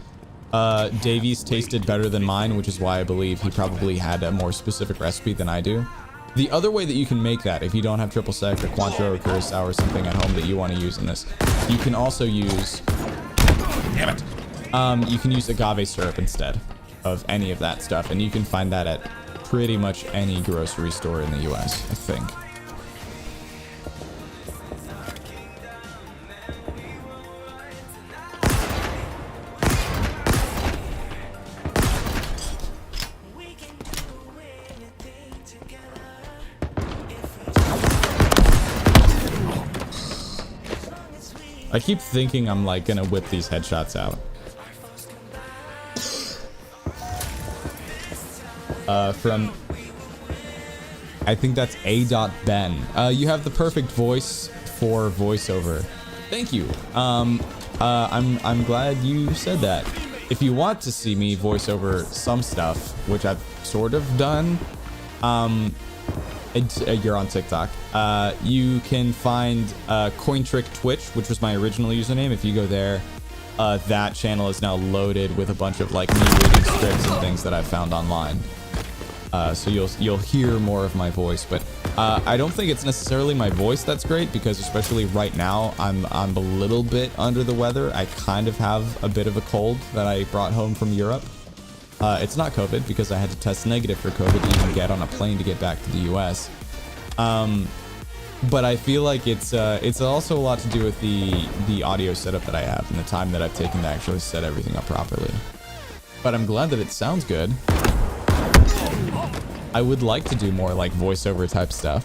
Davies tasted better than mine, which is why I believe he probably had a more specific recipe than I do. The other way that you can make that, if you don't have triple sec or Cointreau or Curacao or something at home that you want to use in this, you can also use... Damn it! You can use agave syrup instead of any of that stuff, and you can find that at pretty much any grocery store in the US, I think. I keep thinking I'm like gonna whip these headshots out. From I think that's A.Ben. You have the perfect voice for voiceover. Thank you. I'm glad you said that. If you want to see me voice over some stuff, which I've sort of done, you're on TikTok. You can find Cointrick Twitch, which was my original username. If you go there, that channel is now loaded with a bunch of like me reading scripts and things that I've found online. So you'll hear more of my voice, but I don't think it's necessarily my voice that's great, because especially right now I'm a little bit under the weather. I kind of have a bit of a cold that I brought home from Europe. It's not COVID, because I had to test negative for COVID to even get on a plane to get back to the US. But I feel like it's also a lot to do with the audio setup that I have and the time that I've taken to actually set everything up properly. But I'm glad that it sounds good. I would like to do more like voiceover type stuff.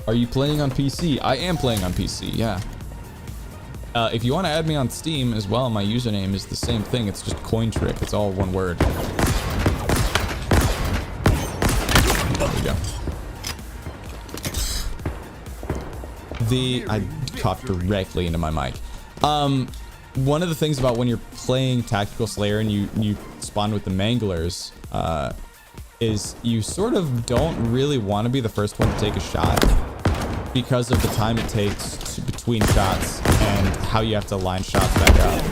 Are you playing on PC? I am playing on PC, yeah. If you want to add me on Steam as well, my username is the same thing. It's just Cointrick. It's all one word. There we go. I coughed directly into my mic. One of the things about when you're playing Tactical Slayer and you spawn with the Manglers, is you sort of don't really want to be the first one to take a shot, because of the time it takes between shots and how you have to line shots back up.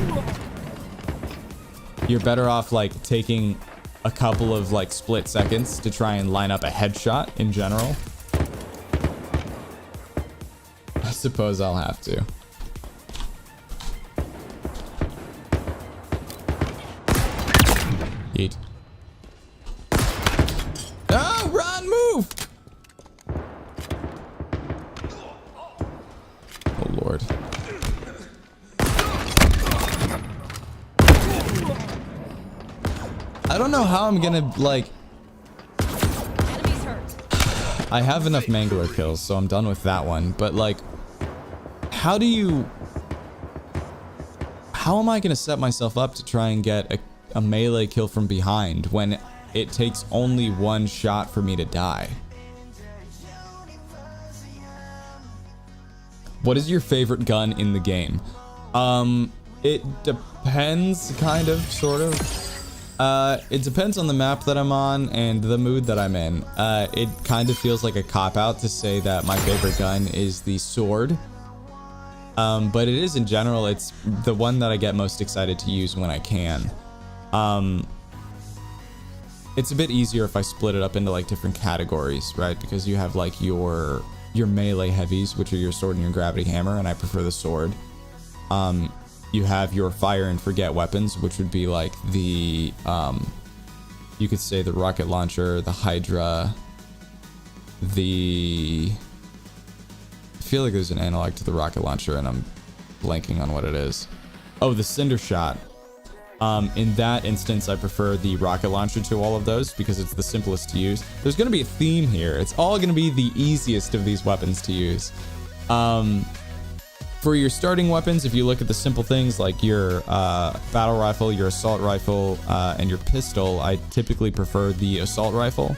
You're better off like taking a couple of like split seconds to try and line up a headshot in general. I suppose I'll have to. Yeet. Oh, run, move! don't know how I'm gonna, like... Enemies hurt. I have enough Mangler kills, so I'm done with that one. But, like, how am I gonna set myself up to try and get a melee kill from behind when it takes only one shot for me to die? What is your favorite gun in the game? It depends, kind of, sort of. It depends on the map that I'm on and the mood that I'm in. It kind of feels like a cop-out to say that my favorite gun is the sword. But it is in general, it's the one that I get most excited to use when I can. It's a bit easier if I split it up into like different categories, right? Because you have like your melee heavies, which are your sword and your gravity hammer, and I prefer the sword. You have your fire and forget weapons, which would be like the, you could say the rocket launcher, the Hydra, I feel like there's an analog to the rocket launcher and I'm blanking on what it is. Oh, the cinder shot. In that instance, I prefer the rocket launcher to all of those because it's the simplest to use. There's going to be a theme here. It's all going to be the easiest of these weapons to use. For your starting weapons, if you look at the simple things like your battle rifle, your assault rifle, and your pistol, I typically prefer the assault rifle.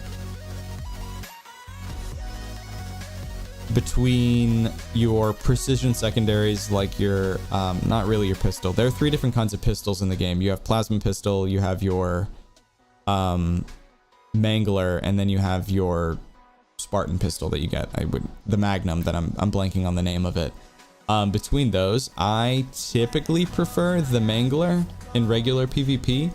Between your precision secondaries, like your, not really your pistol. There are 3 different kinds of pistols in the game. You have plasma pistol, you have your mangler, and then you have your Spartan pistol that you get. The Magnum that I'm blanking on the name of it. Between those, I typically prefer the mangler in regular PvP.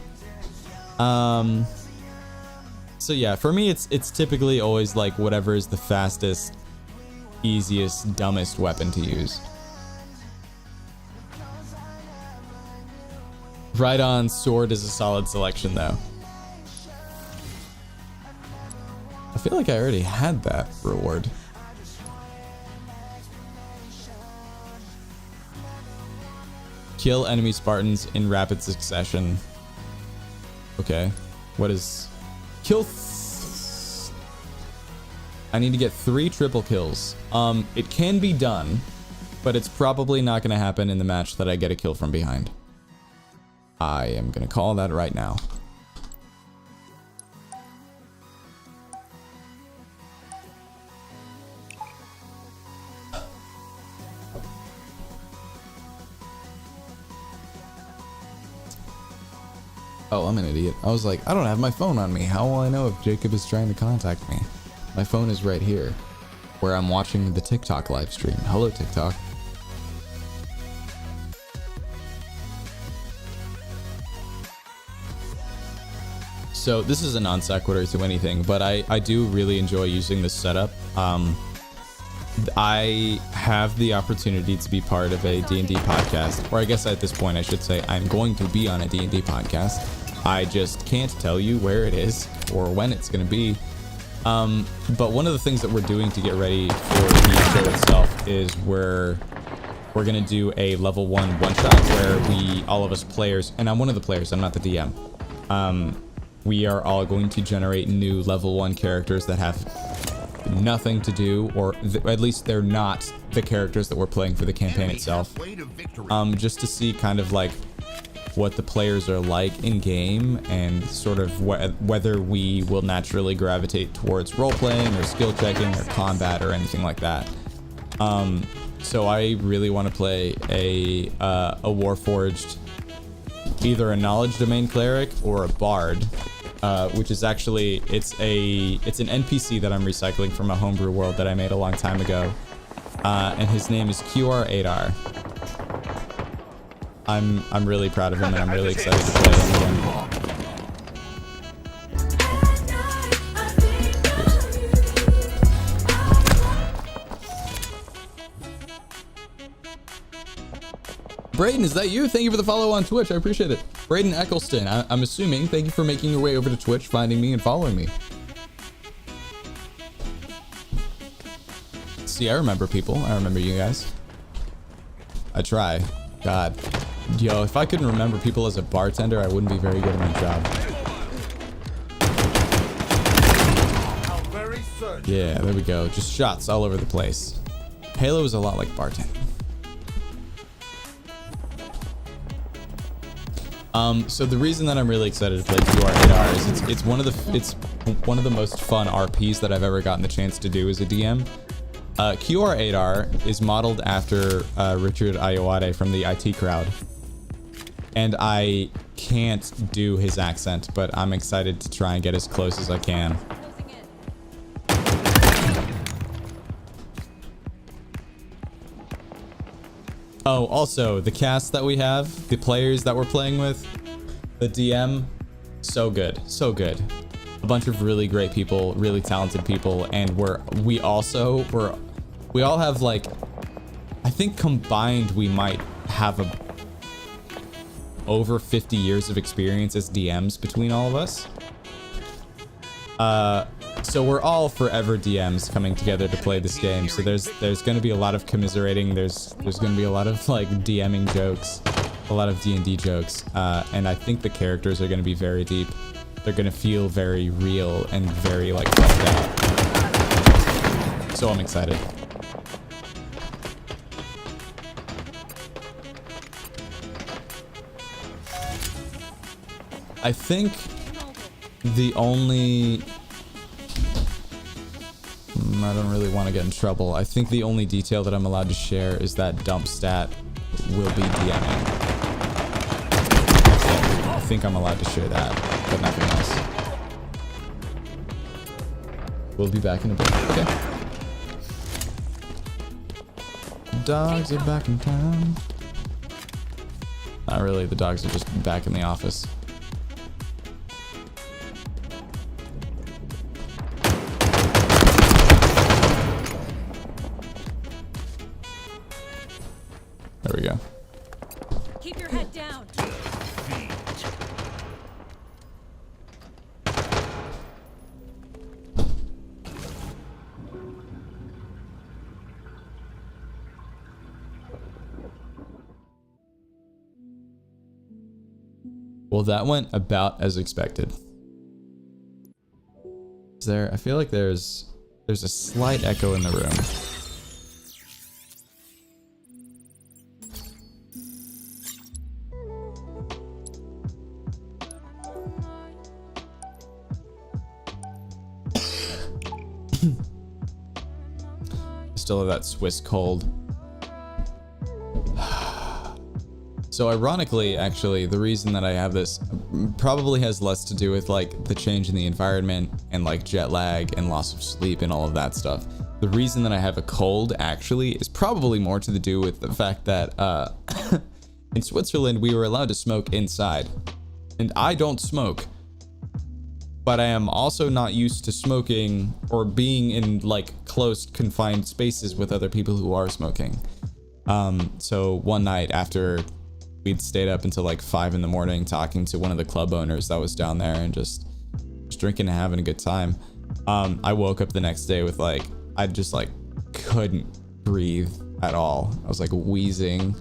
So yeah, for me, it's typically always like whatever is the fastest, easiest, dumbest weapon to use. Right on, sword is a solid selection though. I feel like I already had that reward. Kill enemy Spartans in rapid succession. Okay. What is... Kill... I need to get 3 triple kills. It can be done, but it's probably not going to happen in the match that I get a kill from behind. I am going to call that right now. Oh, I'm an idiot. I was like, I don't have my phone on me. How will I know if Jacob is trying to contact me? My phone is right here, where I'm watching the TikTok live stream. Hello, TikTok. So this is a non sequitur to anything, but I do really enjoy using this setup. I have the opportunity to be part of a D&D podcast, or I guess at this point I should say I'm going to be on a D&D podcast. I just can't tell you where it is or when it's going to be. But one of the things that we're doing to get ready for the show itself is we're going to do a level 1 one-shot where all of us players, and I'm one of the players, I'm not the DM. We are all going to generate new level 1 characters that have nothing to do, or at least they're not the characters that we're playing for the campaign itself. Just to see kind of like what the players are like in game and sort of whether we will naturally gravitate towards role playing or skill checking or combat or anything like that. So I really want to play a Warforged, either a knowledge domain cleric or a bard, which is actually it's an NPC that I'm recycling from a homebrew world that I made a long time ago, and his name is QR8R. I'm really proud of him, and I'm really excited to play him again. Braden, is that you? Thank you for the follow on Twitch. I appreciate it. Braden Eccleston, I'm assuming. Thank you for making your way over to Twitch, finding me, and following me. See, I remember people. I remember you guys. I try. God. Yo, if I couldn't remember people as a bartender, I wouldn't be very good at my job. Yeah, there we go. Just shots all over the place. Halo is a lot like bartending. So the reason that I'm really excited to play QR8R is it's one of the most fun RPs that I've ever gotten the chance to do as a DM. QR8R is modeled after Richard Ayoade from the IT crowd. And I can't do his accent, but I'm excited to try and get as close as I can. Closing in. Oh, also, the cast that we have, the players that we're playing with, the DM, so good, so good. A bunch of really great people, really talented people, and we all have like, I think combined we might have over 50 years of experience as DMs between all of us. So we're all forever DMs coming together to play this game. So there's going to be a lot of commiserating. There's going to be a lot of like DMing jokes, a lot of D&D jokes, and I think the characters are going to be very deep. They're going to feel very real and very like felt out. So I'm excited. I think the only... I don't really want to get in trouble. I think the only detail that I'm allowed to share is that dump stat will be DMing. I think I'm allowed to share that, but nothing else. We'll be back in a bit. Okay. Dogs are back in town. Not really, the dogs are just back in the office. There we go. Keep your head down. Well, that went about as expected. Is there? I feel like there's a slight echo in the room. Still have that Swiss cold. So ironically, actually, the reason that I have this probably has less to do with like the change in the environment and like jet lag and loss of sleep and all of that stuff. The reason that I have a cold actually is probably more to do with the fact that in Switzerland we were allowed to smoke inside, and I don't smoke. But I am also not used to smoking or being in like close confined spaces with other people who are smoking. So one night after we'd stayed up until like 5 in the morning talking to one of the club owners that was down there and just drinking and having a good time. I woke up the next day with like, I just like couldn't breathe at all. I was like wheezing.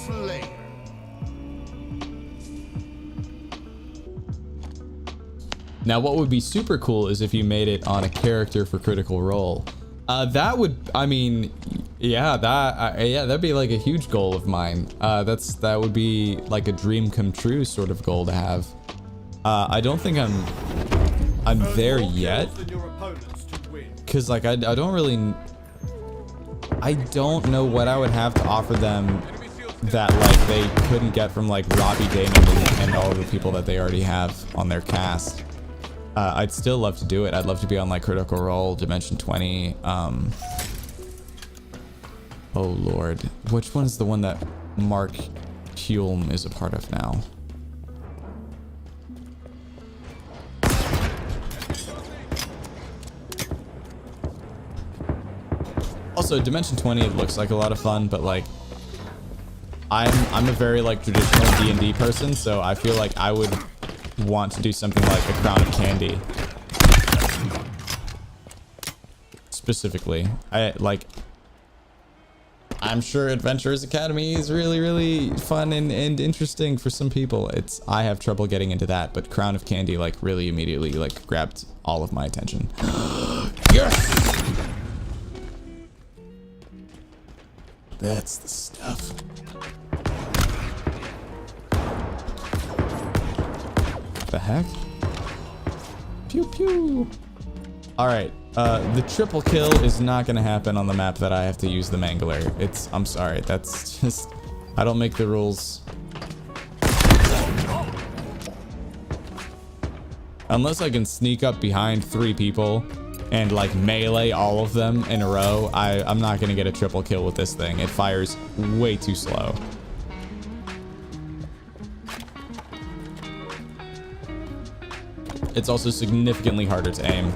Slay. Now, what would be super cool is if you made it on a character for Critical Role. That would, I mean, yeah, that'd be like a huge goal of mine. That would be like a dream come true sort of goal to have. I don't think I'm there yet, because like I don't know what I would have to offer them that like they couldn't get from like Robbie Damon and all of the people that they already have on their cast. I'd still love to do it. I'd love to be on like Critical Role, Dimension 20. Oh Lord, which one is the one that Mark Hulme is a part of now? Also, Dimension 20 it looks like a lot of fun, but like I'm a very like traditional D&D person, so I feel like I would want to do something like a Crown of Candy. I'm sure Adventurers Academy is really, really fun and interesting for some people. I have trouble getting into that, but Crown of Candy like really immediately like grabbed all of my attention. Yes! That's the stuff. The heck? Pew pew. All right. The triple kill is not gonna happen on the map that I have to use the Mangler. I'm sorry, that's just, I don't make the rules. Unless I can sneak up behind 3 people and like melee all of them in a row, I'm not gonna get a triple kill with this thing. It fires way too slow. It's also significantly harder to aim.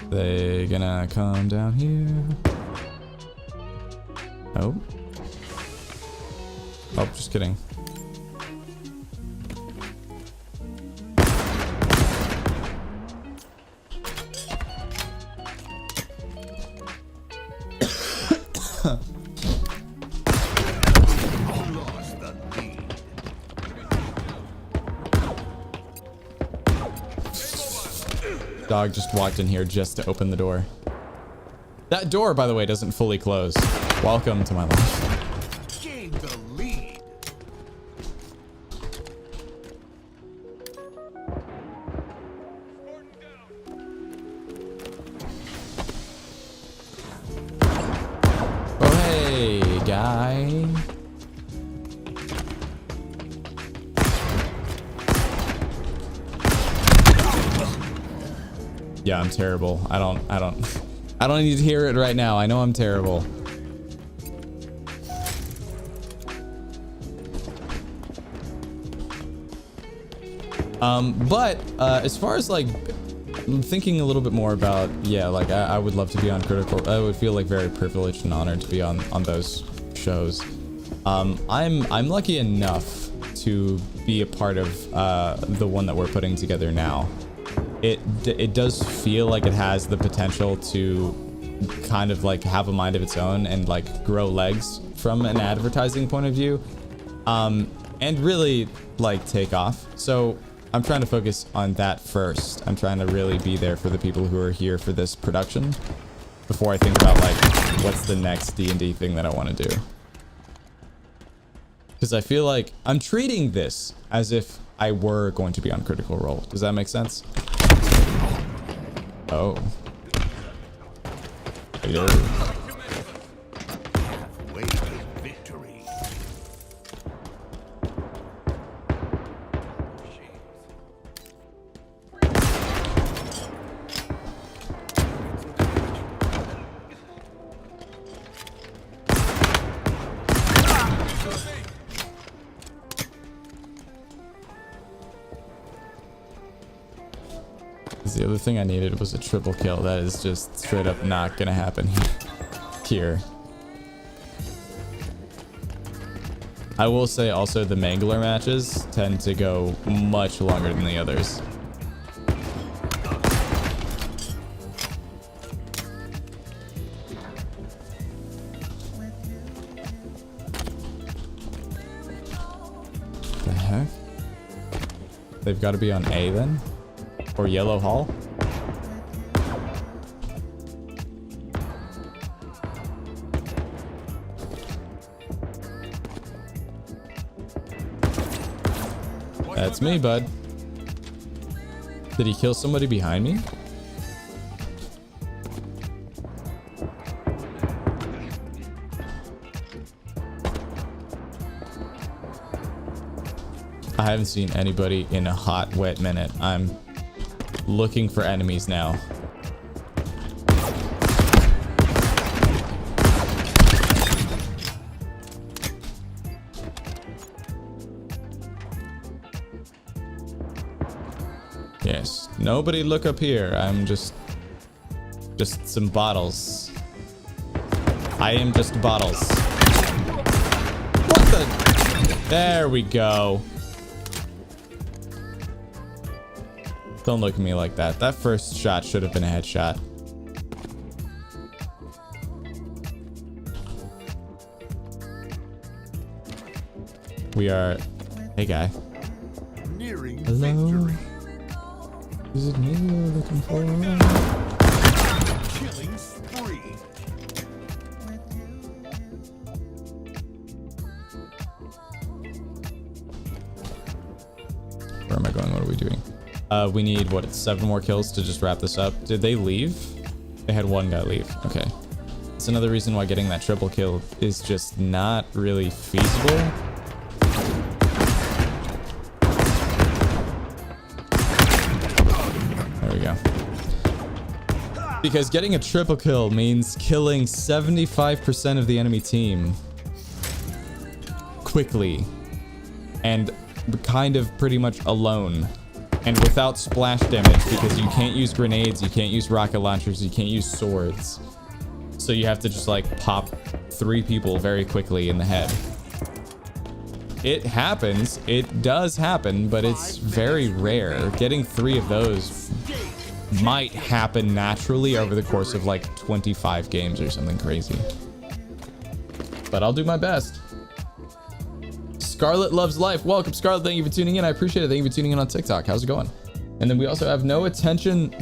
They gonna come down here? Oh. Oh, just kidding. Dog just walked in here just to open the door. That door, by the way, doesn't fully close. Welcome to my life. Gain the lead. Oh, hey, guy. Yeah, I'm terrible. I don't need to hear it right now. I know I'm terrible. But as far as like thinking a little bit more about, yeah, like I would love to be on Critical. I would feel like very privileged and honored to be on those shows. I'm lucky enough to be a part of the one that we're putting together now. It does feel like it has the potential to kind of like have a mind of its own and like grow legs from an advertising point of view, and really like take off. So I'm trying to focus on that first. I'm trying to really be there for the people who are here for this production before I think about like what's the next D&D thing that I want to do. Because I feel like I'm treating this as if I were going to be on Critical Role. Does that make sense? Oh. Hello. Halfway to victory. The other thing I needed was a triple kill. That is just straight up not gonna happen here. I will say also the Mangler matches tend to go much longer than the others. The heck? They've got to be on A then? Or Yellow Hall? That's me, bud. Did he kill somebody behind me? I haven't seen anybody in a hot, wet minute. I'm looking for enemies now. Yes, nobody look up here. I'm just some bottles. I am just bottles. What the? There we go. Don't look at me like that. That first shot should have been a headshot. We are... Hey, guy. Nearing Hello? victory. Is it me you're looking for? Killing spree. Where am I going? What are we doing? We need, what, 7 more kills to just wrap this up. Did they leave? They had 1 guy leave. Okay. It's another reason why getting that triple kill is just not really feasible. There we go. Because getting a triple kill means killing 75% of the enemy team quickly and kind of pretty much alone and without splash damage, because you can't use grenades, you can't use rocket launchers, you can't use swords. So you have to just like pop 3 people very quickly in the head. It happens, it does happen, but it's very rare. Getting 3 of those might happen naturally over the course of like 25 games or something crazy. But I'll do my best. Scarlet Loves Life. Welcome, Scarlet. Thank you for tuning in. I appreciate it. Thank you for tuning in on TikTok. How's it going? And then we also have no attention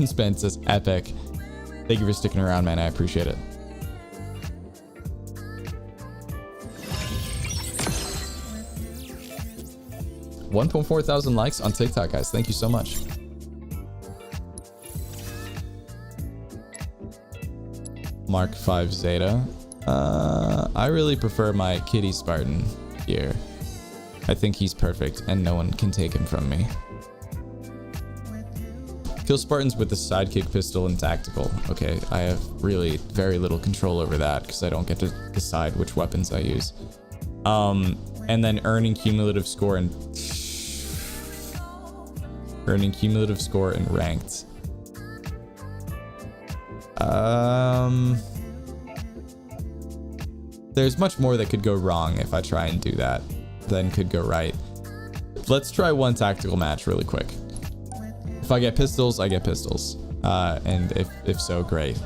span. Says epic. Thank you for sticking around, man. I appreciate it. $1,400 likes on TikTok, guys. Thank you so much. Mark 5 Zeta. I really prefer my Kitty Spartan here. I think he's perfect and no one can take him from me. Kill Spartans with the sidekick pistol and tactical. Okay, I have really very little control over that because I don't get to decide which weapons I use. And then earning cumulative score and ranked. There's much more that could go wrong if I try and do that than could go right. Let's try one tactical match really quick. If I get pistols, I get pistols. And if so, great.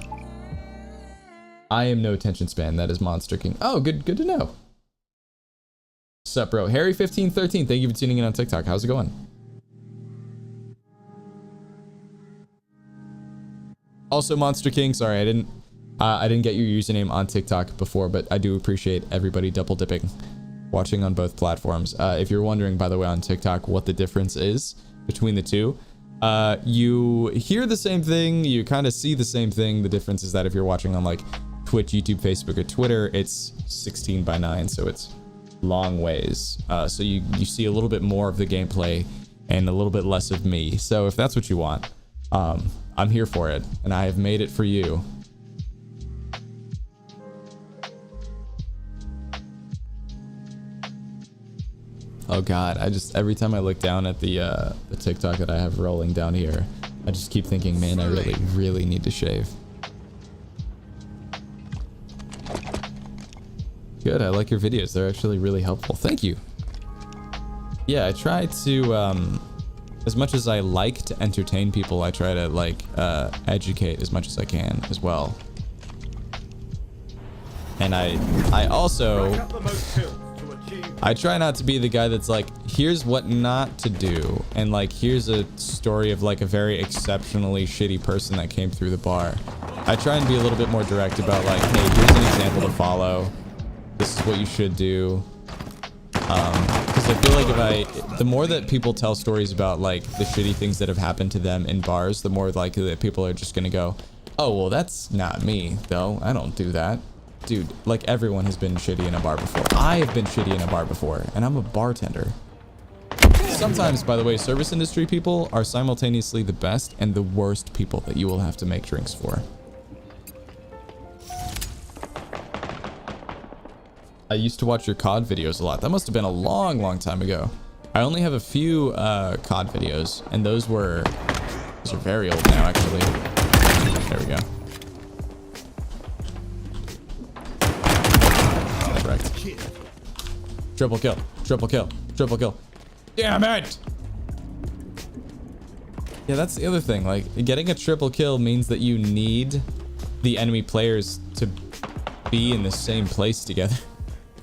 I am no attention span. That is Monster King. Oh, good to know. Sup, bro? Harry1513, thank you for tuning in on TikTok. How's it going? Also, Monster King, sorry, I didn't get your username on TikTok before, but I do appreciate everybody double dipping, watching on both platforms. If you're wondering, by the way, on TikTok, what the difference is between the two, you hear the same thing, you kind of see the same thing. The difference is that if you're watching on like Twitch, YouTube, Facebook, or Twitter, it's 16:9, so it's long ways. So you see a little bit more of the gameplay and a little bit less of me. So if that's what you want, I'm here for it, and I have made it for you. Oh god, every time I look down at the TikTok that I have rolling down here, I just keep thinking, man, I really need to shave. Good, I like your videos. They're actually really helpful. Thank you. Yeah, I try to, as much as I like to entertain people, I try to like educate as much as I can as well. And I also, I try not to be the guy that's like, here's what not to do, and like here's a story of like a very exceptionally shitty person that came through the bar. I try and be a little bit more direct about like, hey, here's an example to follow. This is what you should do. Because I feel like the more that people tell stories about like the shitty things that have happened to them in bars, the more likely that people are just gonna go, oh, well, that's not me though. I don't do that. Dude, like everyone has been shitty in a bar before. I have been shitty in a bar before, and I'm a bartender. Sometimes, by the way, service industry people are simultaneously the best and the worst people that you will have to make drinks for. I used to watch your COD videos a lot. That must have been a long time ago. I only have a few COD videos, and those are very old now, actually. There we go. Correct. Triple kill, triple kill, triple kill. Damn it! Yeah, that's the other thing. Like, getting a triple kill means that you need the enemy players to be in the same place together.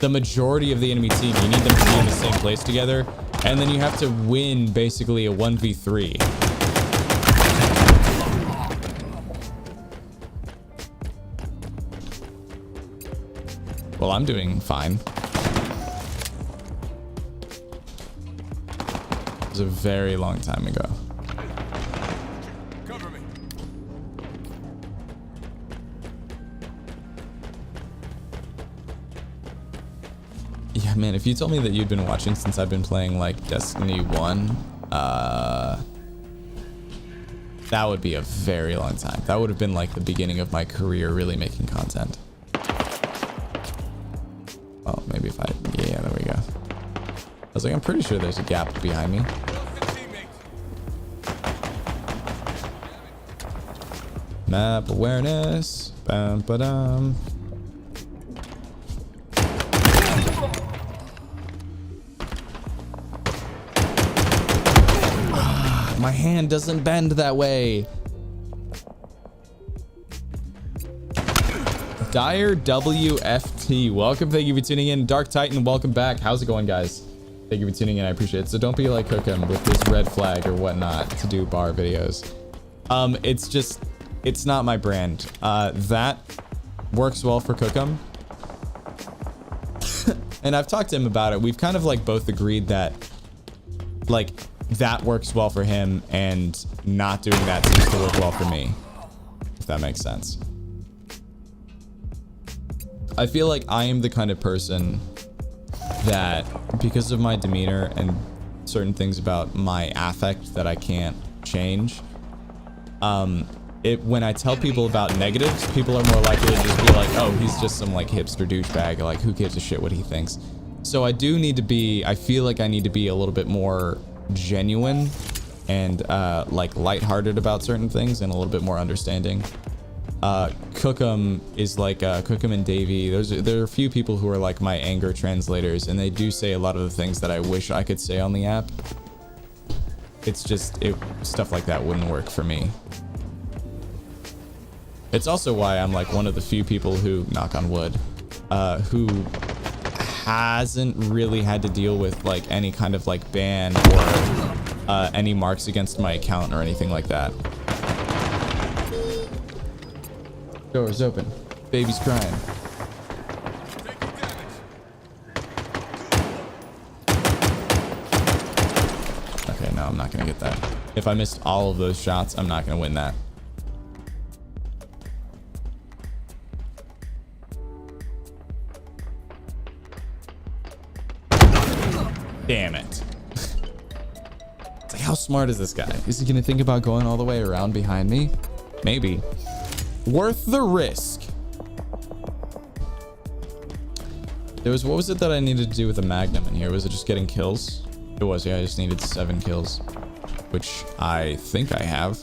the majority of the enemy team, you need them to be in the same place together, and then you have to win basically a 1v3. Well, I'm doing fine. It was a very long time ago. Cover me. Yeah, man, if you told me that you'd been watching since I've been playing like Destiny 1, that would be a very long time. That would have been like the beginning of my career really making content. Oh, maybe if I, yeah, there we go. I was like, I'm pretty sure there's a gap behind me. Map awareness. Bam, ba-dum. My hand doesn't bend that way. Dire WFT, welcome. Thank you for tuning in. Dark Titan, welcome back. How's it going, guys? Thank you for tuning in. I appreciate it. So don't be like Cookham with this red flag or whatnot to do bar videos. It's just, it's not my brand. That works well for Cookham. And I've talked to him about it. We've kind of like both agreed that like that works well for him and not doing that seems to work well for me, if that makes sense. I feel like I am the kind of person that, because of my demeanor and certain things about my affect that I can't change, when I tell people about negatives, people are more likely to just be like, oh, he's just some like hipster douchebag, like who gives a shit what he thinks. So I do need to be, I feel like I need to be a little bit more genuine and like lighthearted about certain things and a little bit more understanding. Cookham is like Cookham and Davey. There are a few people who are like my anger translators, and they do say a lot of the things that I wish I could say on the app. It's just stuff like that wouldn't work for me. It's also why I'm like one of the few people who, knock on wood, who hasn't really had to deal with like any kind of like ban or any marks against my account or anything like that. Door's open. Baby's crying. Okay, no, I'm not gonna get that. If I missed all of those shots, I'm not gonna win that. Damn it. It's like, how smart is this guy? Is he gonna think about going all the way around behind me? Maybe. Worth the risk. There was, what was it that I needed to do with the Magnum in here? Was it just getting kills? It was, yeah, I just needed 7 kills, which I think I have.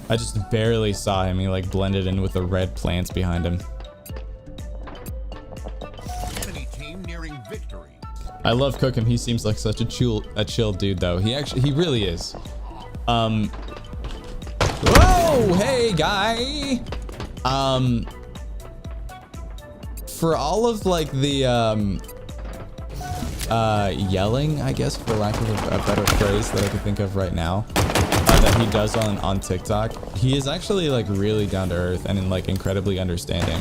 I just barely saw him. He like blended in with the red plants behind him. Enemy team nearing victory. I love Cookham. He seems like such a chill dude though. He really is. Whoa, hey guy. For all of like the yelling, I guess, for lack of a better phrase that I could think of right now, that he does on TikTok, he is actually like really down to earth and like incredibly understanding.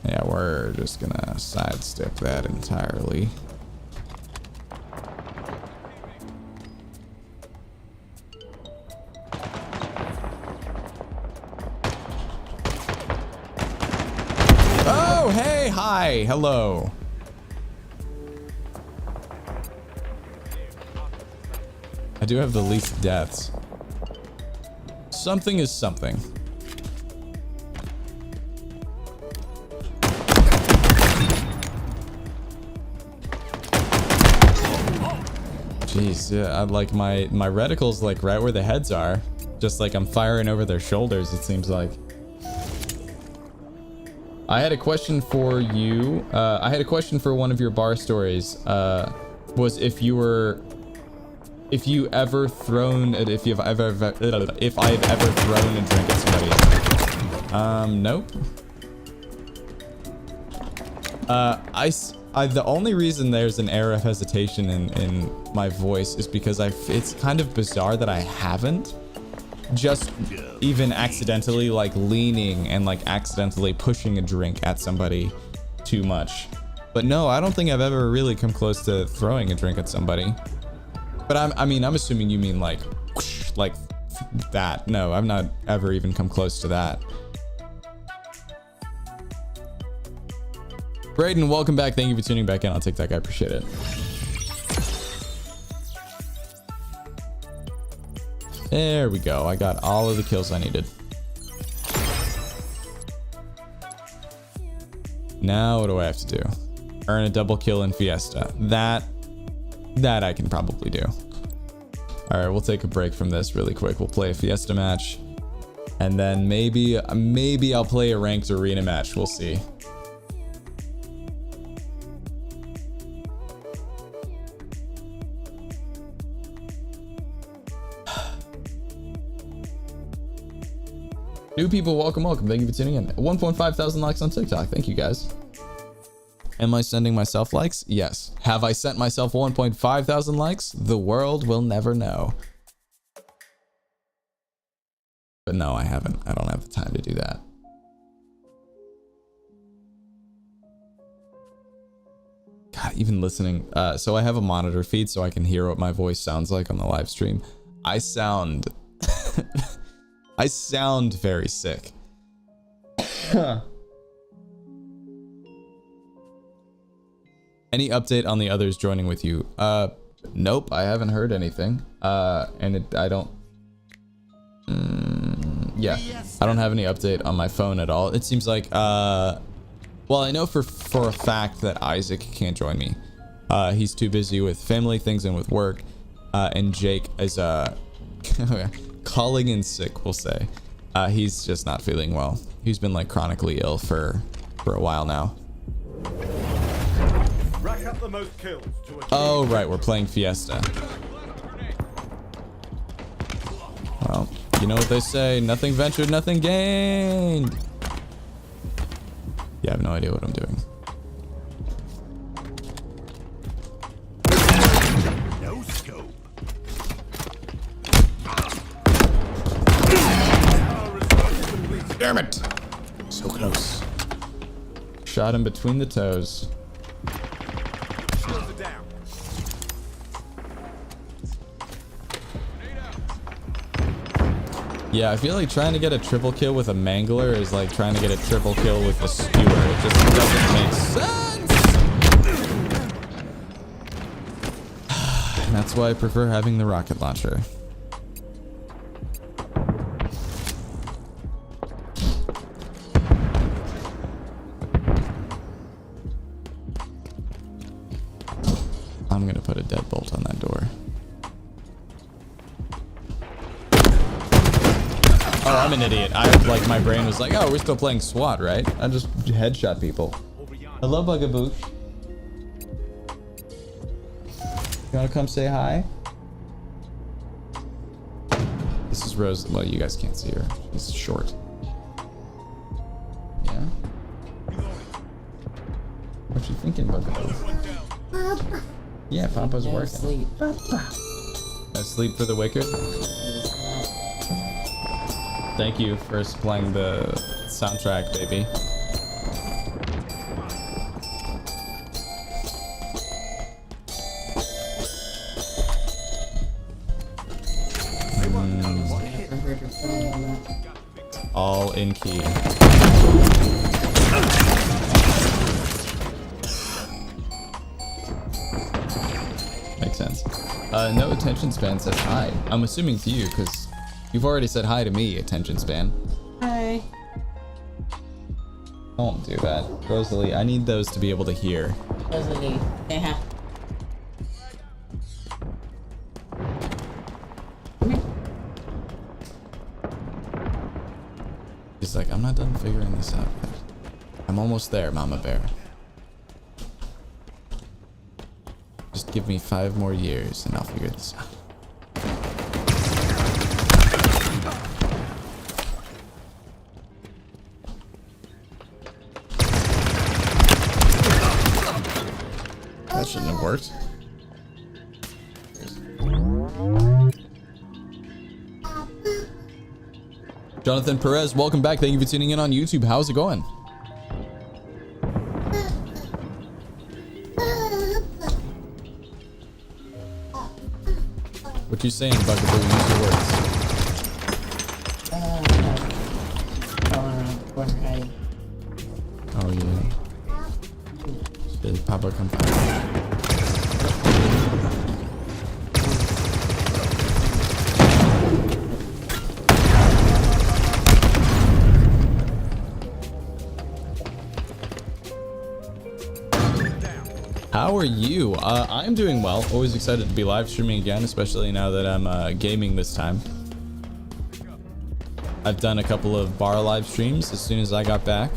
Yeah, we're just gonna sidestep that entirely. Oh, hey, hi, hello. I do have the least deaths. Something is something. Jeez, yeah, I like my reticle's like right where the heads are. Just like I'm firing over their shoulders, it seems like. I had a question for you. I had a question for one of your bar stories. Was if you've ever thrown if I've ever thrown a drink at somebody. Nope. The only reason there's an air of hesitation in my voice is because it's kind of bizarre that I haven't just even accidentally like leaning and like accidentally pushing a drink at somebody too much. But no, I don't think I've ever really come close to throwing a drink at somebody. But I'm assuming you mean like whoosh, like that. No, I've not ever even come close to that. Brayden, welcome back. Thank you for tuning back in. I'll take that guy. Appreciate it. There we go. I got all of the kills I needed. Now what do I have to do? Earn a double kill in Fiesta. That I can probably do. All right, we'll take a break from this really quick. We'll play a Fiesta match, and then maybe I'll play a ranked arena match. We'll see. New people, welcome. Thank you for tuning in. 1.5 thousand likes on TikTok. Thank you guys. Am I sending myself likes? Yes. Have I sent myself 1.5 thousand likes? The world will never know. But no, I haven't. I don't have the time to do that. God, even listening. So I have a monitor feed so I can hear what my voice sounds like on the live stream. I sound I sound very sick. Any update on the others joining with you? Nope, I haven't heard anything. And I don't. Yeah, I don't have any update on my phone at all. It seems like, well, I know for a fact that Isaac can't join me. He's too busy with family things and with work. And Jake is calling in sick, we'll say. He's just not feeling well. He's been like chronically ill for a while now. Rack up the most kills to achieve. Oh right, we're playing Fiesta. Well, you know what they say, nothing ventured, nothing gained. Yeah, I have no idea what I'm doing. No scope. Damn it! So close. Shot him between the toes. Shields are down. Yeah, I feel like trying to get a triple kill with a mangler is like trying to get a triple kill with a skewer. It just doesn't make sense. And that's why I prefer having the rocket launcher. I'm gonna put a deadbolt on that door. Oh, I'm an idiot. Like my brain was like, oh, we're still playing SWAT, right? I just headshot people. Hello, Bugaboo. You wanna come say hi? This is Rose. Well, you guys can't see her. She's short. Yeah? What you thinking, Bugaboo? Yeah, Papa's working. Sleep. Asleep for the wicked? Thank you for supplying the soundtrack, baby. All in key. Makes sense. No attention span says hi. I'm assuming to you because you've already said hi to me, attention span. Hi. Don't do that. Rosalie, I need those to be able to hear. Rosalie. Yeah. He's like, I'm not done figuring this out yet. I'm almost there, Mama Bear. Just give me 5 more years and I'll figure this out. That shouldn't have worked. Jonathan Perez, welcome back. Thank you for tuning in on YouTube. How's it going? What you saying, Buckaboo? Use your words. Oh yeah. Shit, Papa come back. How are you? I'm doing well. Always excited to be live streaming again, especially now that I'm gaming this time. I've done a couple of bar live streams as soon as I got back.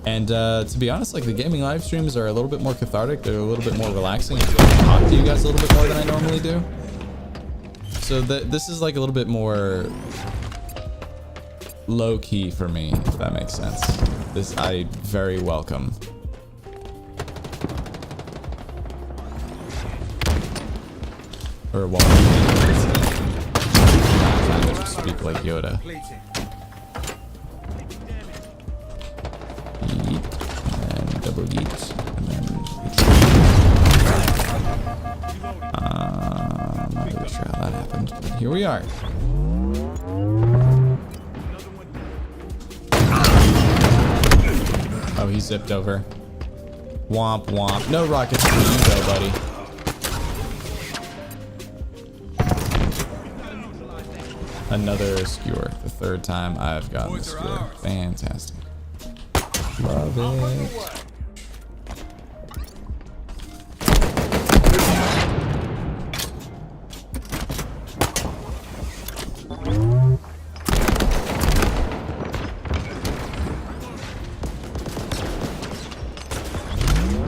And to be honest, like the gaming live streams are a little bit more cathartic. They're a little bit more relaxing. I can talk to you guys a little bit more than I normally do. So this is like a little bit more low key for me, if that makes sense. This I very welcome. Or one. Trying to speak like Yoda. Yeet, and double yeet, and then I'm not really sure how that happened, but here we are. Oh, he zipped over. Womp womp. No rockets for you though, buddy. Another skewer. The 3rd time I've gotten the skewer. Fantastic. Love it.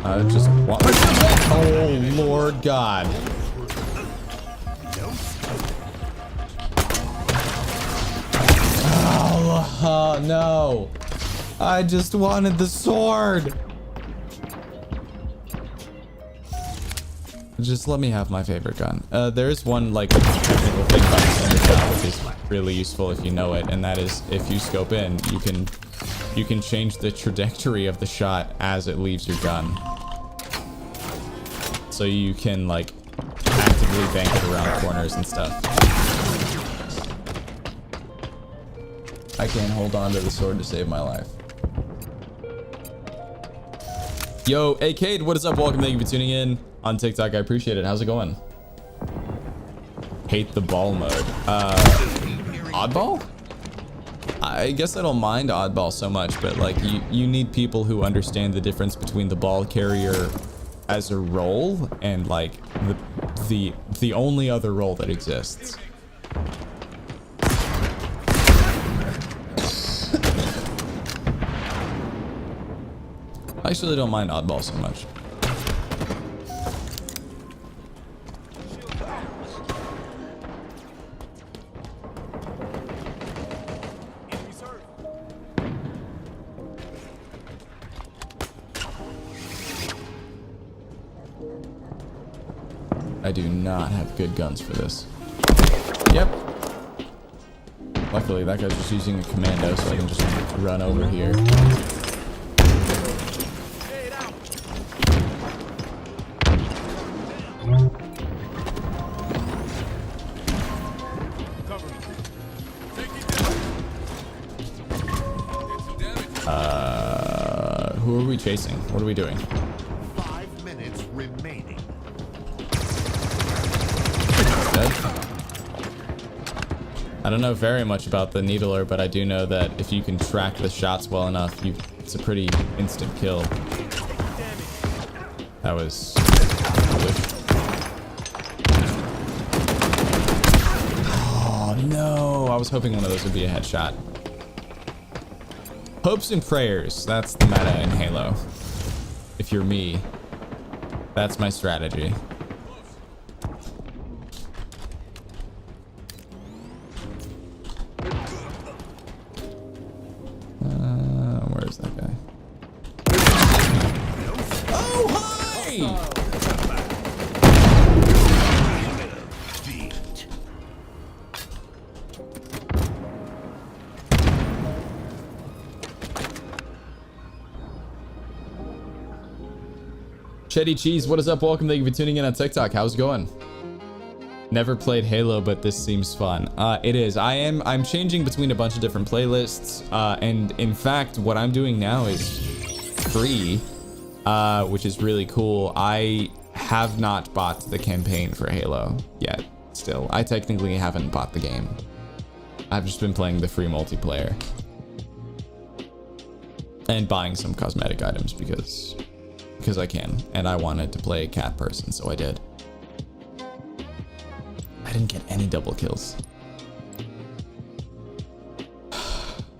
I just want. Oh, Lord God. Oh, no. I just wanted the sword. Just let me have my favorite gun. There's one like technical thing about the standard shot which is really useful if you know it, and that is if you scope in, you can change the trajectory of the shot as it leaves your gun. So you can like actively bank it around corners and stuff. I can't hold on to the sword to save my life. Yo, Acade, what is up? Welcome. Thank you for tuning in on TikTok. I appreciate it. How's it going? Hate the ball mode. Oddball? I guess I don't mind oddball so much, but like you need people who understand the difference between the ball carrier as a role and like the only other role that exists. I actually don't mind oddball so much. I do not have good guns for this. Yep. Luckily, that guy's just using a commando, so I can just run over here. Who are we chasing? What are we doing? 5 minutes remaining. Dead? I don't know very much about the needler, but I do know that if you can track the shots well enough, it's a pretty instant kill. That was foolish. Oh no! I was hoping one of those would be a headshot. Hopes and prayers. That's the meta in Halo. If you're me, that's my strategy. Where's that guy? Oh, hi! Chetty Cheese, what is up? Welcome. Thank you for tuning in on TikTok. How's it going? Never played Halo, but this seems fun. It is. I'm changing between a bunch of different playlists, and in fact, what I'm doing now is free, which is really cool. I have not bought the campaign for Halo yet. Still, I technically haven't bought the game. I've just been playing the free multiplayer and buying some cosmetic items because I can, and I wanted to play a cat person, so I did. I didn't get any double kills.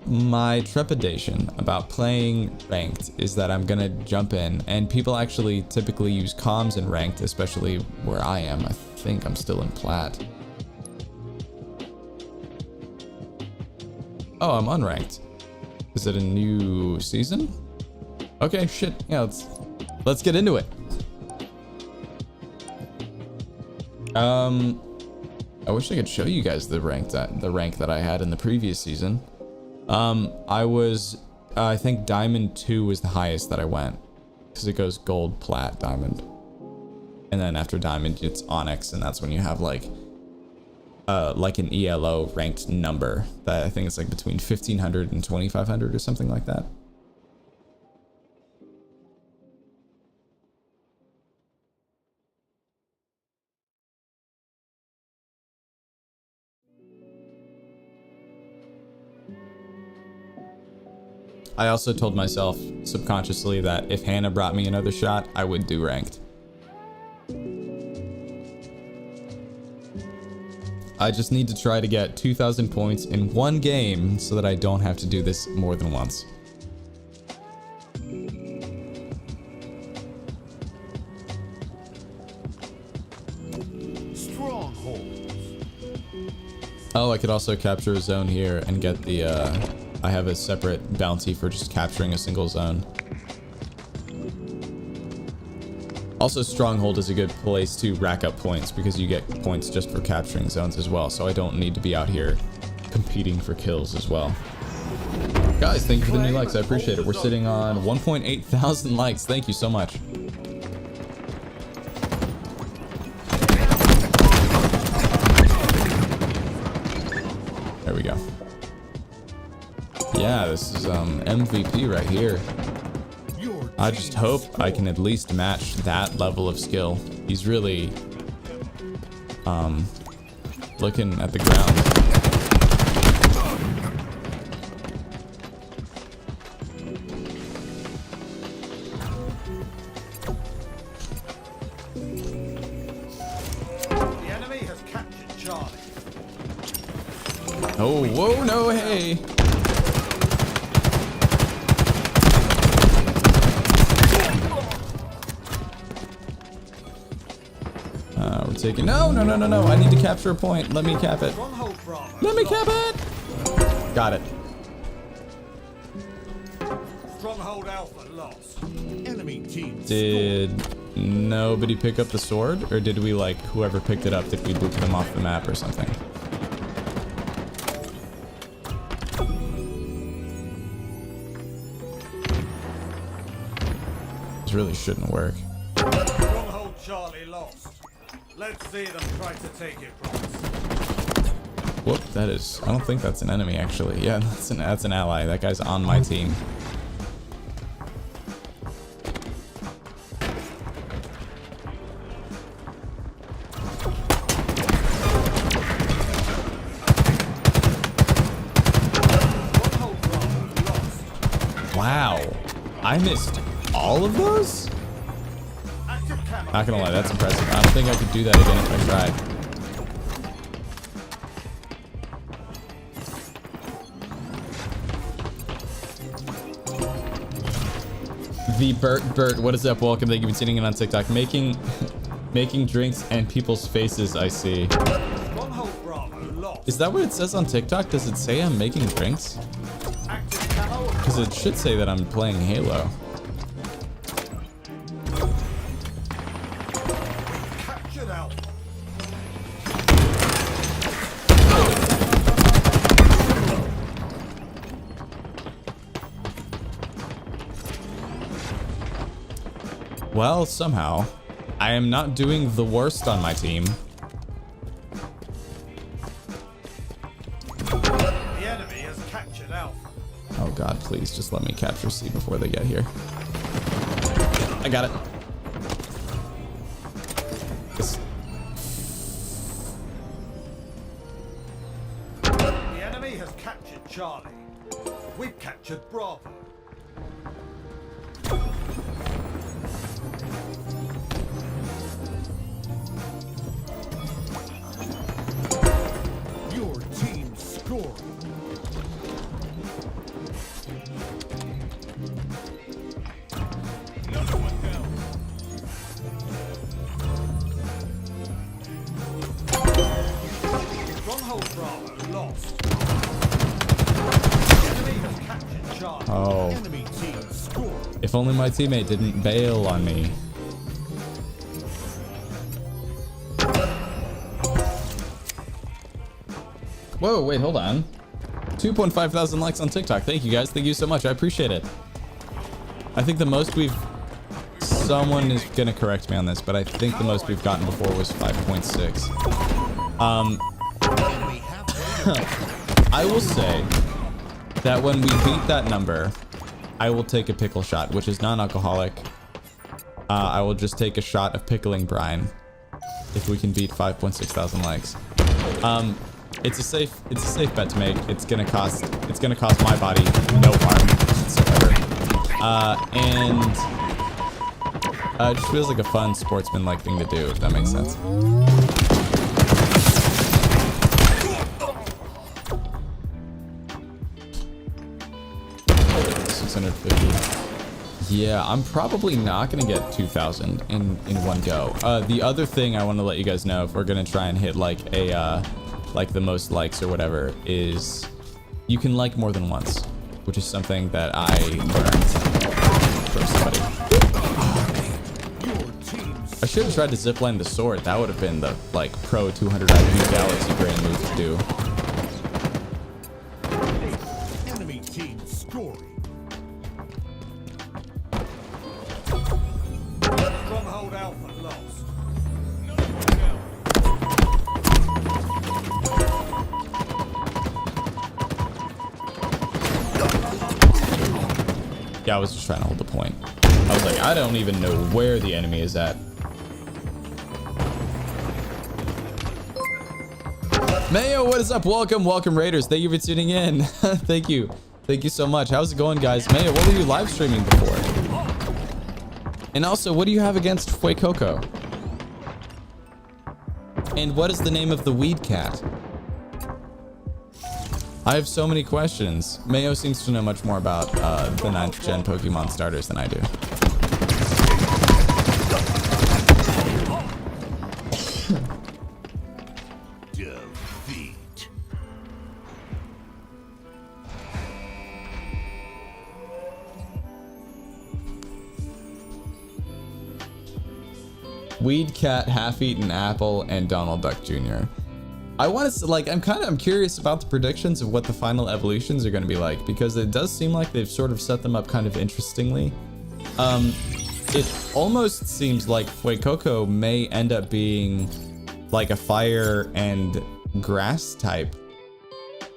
My trepidation about playing ranked is that I'm gonna jump in, and people actually typically use comms in ranked, especially where I am. I think I'm still in plat. Oh, I'm unranked. Is it a new season? Okay, shit. Yeah, let's get into it. I wish I could show you guys the rank that I had in the previous season. I think Diamond 2 was the highest that I went, because it goes Gold, Plat, Diamond, and then after Diamond it's Onyx, and that's when you have like an ELO ranked number that I think it's like between 1500 and 2500 or something like that. I also told myself subconsciously that if Hannah brought me another shot, I would do ranked. I just need to try to get 2,000 points in one game so that I don't have to do this more than once. Strongholds. Oh, I could also capture a zone here and get the, I have a separate bounty for just capturing a single zone. Also, Stronghold is a good place to rack up points because you get points just for capturing zones as well, so I don't need to be out here competing for kills as well. Guys, thank you for the new likes. I appreciate it. We're sitting on 1.8 thousand likes. Thank you so much. There we go. Yeah, this is MVP right here. I just hope I can at least match that level of skill. He's really looking at the ground. The enemy has captured Charlie. Oh, whoa, no, hey. We're taking, no, I need to capture a point. Let me cap it. Stronghold Bravo. Let me cap it. Got it. Stronghold Alpha lost. Enemy team. Did nobody pick up the sword? Or did we, like, whoever picked it up, did we boot them off the map or something? This really shouldn't work. Stronghold Charlie lost. Let's see them try to take it from us. Whoop, that is, I don't think that's an enemy actually. Yeah, that's an ally. That guy's on my team. Wow, I missed all of those? Not gonna lie, that's impressive. I don't think I could do that again if I tried. The Bert, what is up? Welcome. Thank you for tuning in on TikTok. Making drinks and people's faces, I see. Stronghold Bravo lost. Is that what it says on TikTok? Does it say I'm making drinks? Active camo. Because it should say that I'm playing Halo. Captured Alpha. Well, somehow, I am not doing the worst on my team. The enemy has captured Alpha. Oh god, please just let me capture C before they get here. I got it. This- The enemy has captured Charlie. We've captured Bravo. Your team scored. Another one down. Stronghold Bravo lost. The enemy has captured Charlie. Oh, Enemy team scored. if only my teammate didn't bail on me. Whoa, wait, hold on. 2.5 thousand likes on TikTok. Thank you guys. Thank you so much. I appreciate it. I think the most we've... Someone is going to correct me on this, but I think the most we've gotten before was 5.6. Enemy halfway. I will say that when we beat that number, I will take a pickle shot, which is non-alcoholic. I will just take a shot of pickling brine if we can beat 5.6 thousand likes. It's a safe bet to make. It's gonna cost my body no harm whatsoever. It just feels like a fun sportsman-like thing to do, if that makes sense. 650. Yeah, I'm probably not gonna get 2,000 in one go. The other thing I want to let you guys know, if we're gonna try and hit like a like the most likes or whatever, is you can like more than once, which is something that I learned from somebody. I should have tried to zipline the sword. That would have been the like pro 200 IQ galaxy brain move to do. Enemy team scoring. Stronghold Alpha lost. Another one down. Yeah, I was just trying to hold the point. I was like, I don't even know where the enemy is at. Mayo, what is up? Welcome Raiders. Thank you for tuning in. Thank you so much. How's it going, guys? Mayo, what were you live streaming before? And also, what do you have against Fuecoco? And what is the name of the weed cat? I have so many questions. Mayo seems to know much more about the 9th gen Pokemon starters than I do. Defeat. Weed cat, half-eaten apple, and Donald Duck Jr. I want to like. I'm curious about the predictions of what the final evolutions are going to be like, because it does seem like they've sort of set them up kind of interestingly. It almost seems like Fuecoco may end up being like a fire and grass type,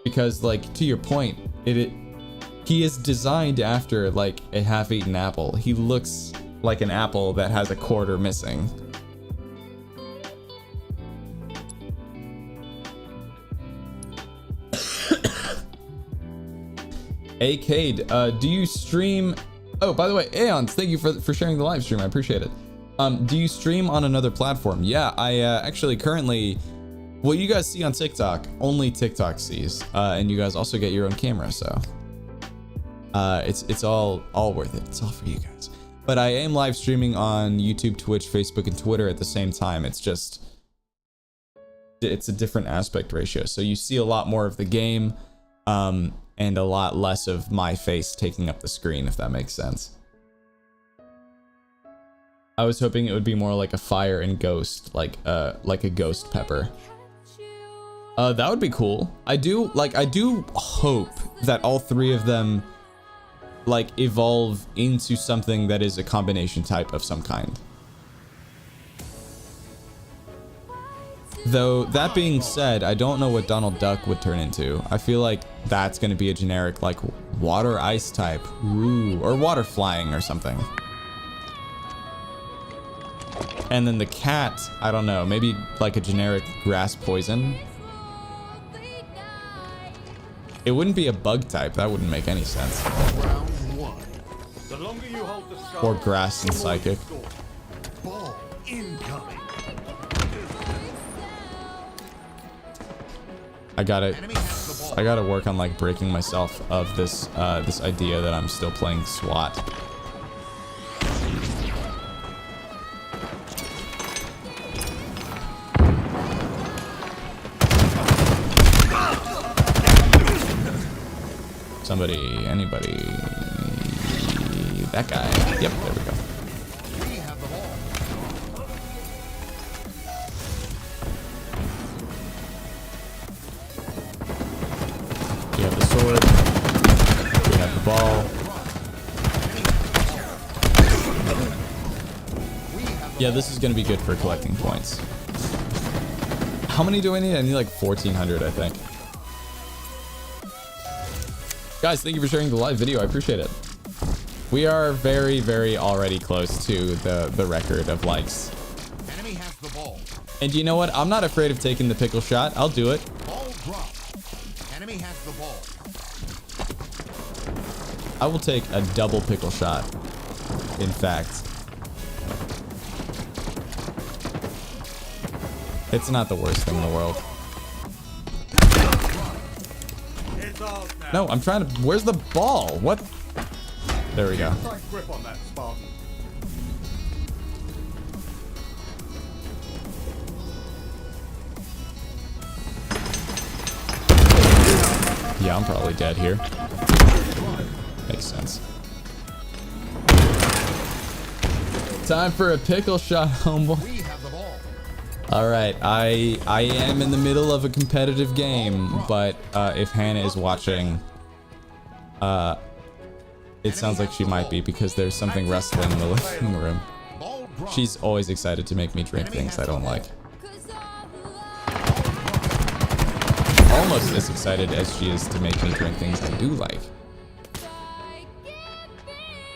because like to your point, he is designed after like a half-eaten apple. He looks like an apple that has a quarter missing. Acade, do you stream? Oh, by the way, Aeons, thank you for sharing the live stream. I appreciate it. Do you stream on another platform? Yeah, I actually currently, what you guys see on TikTok, only TikTok sees, and you guys also get your own camera, so it's all worth it. It's all for you guys. but I am live streaming on YouTube, Twitch, Facebook, and Twitter at the same time. It's just, it's a different aspect ratio. So you see a lot more of the game, and a lot less of my face taking up the screen, if that makes sense. I was hoping it would be more like a fire and ghost, like a ghost pepper. That would be cool. I do hope that all three of them like evolve into something that is a combination type of some kind. Though that being said, I don't know what Donald Duck would turn into. I feel like that's going to be a generic like water ice type. Ooh, or water flying or something. And then the cat, I don't know, maybe like a generic grass poison. It wouldn't be a bug type. That wouldn't make any sense. Round one. The longer you hold the skull, Or grass and psychic. Ball incoming. I gotta Enemy has the ball. I gotta work on like breaking myself of this this idea that I'm still playing SWAT. Somebody, anybody, that guy. Yep, there we go. We have the ball. We have the sword. We have the ball. Yeah, this is gonna be good for collecting points. How many do I need? I need like 1,400, I think. Guys, thank you for sharing the live video. I appreciate it. We are very, very already close to the record of likes. Enemy has the ball. And you know what? I'm not afraid of taking the pickle shot. I'll do it. Ball drop. Enemy has the ball. I will take a double pickle shot. In fact. It's not the worst thing in the world. it's ours now. No, I'm trying to... Where's the ball? What? There we go. Tight grip on that, Spartan. Yeah, I'm probably dead here. Makes sense. Time for a pickle shot, homeboy. We have the ball. All right, I am in the middle of a competitive game, but if Hannah is watching, it sounds like she might be because there's something rustling in the living room. Ball drop. She's always excited to make me drink things I don't like. Almost as excited as she is to make me drink things I do like.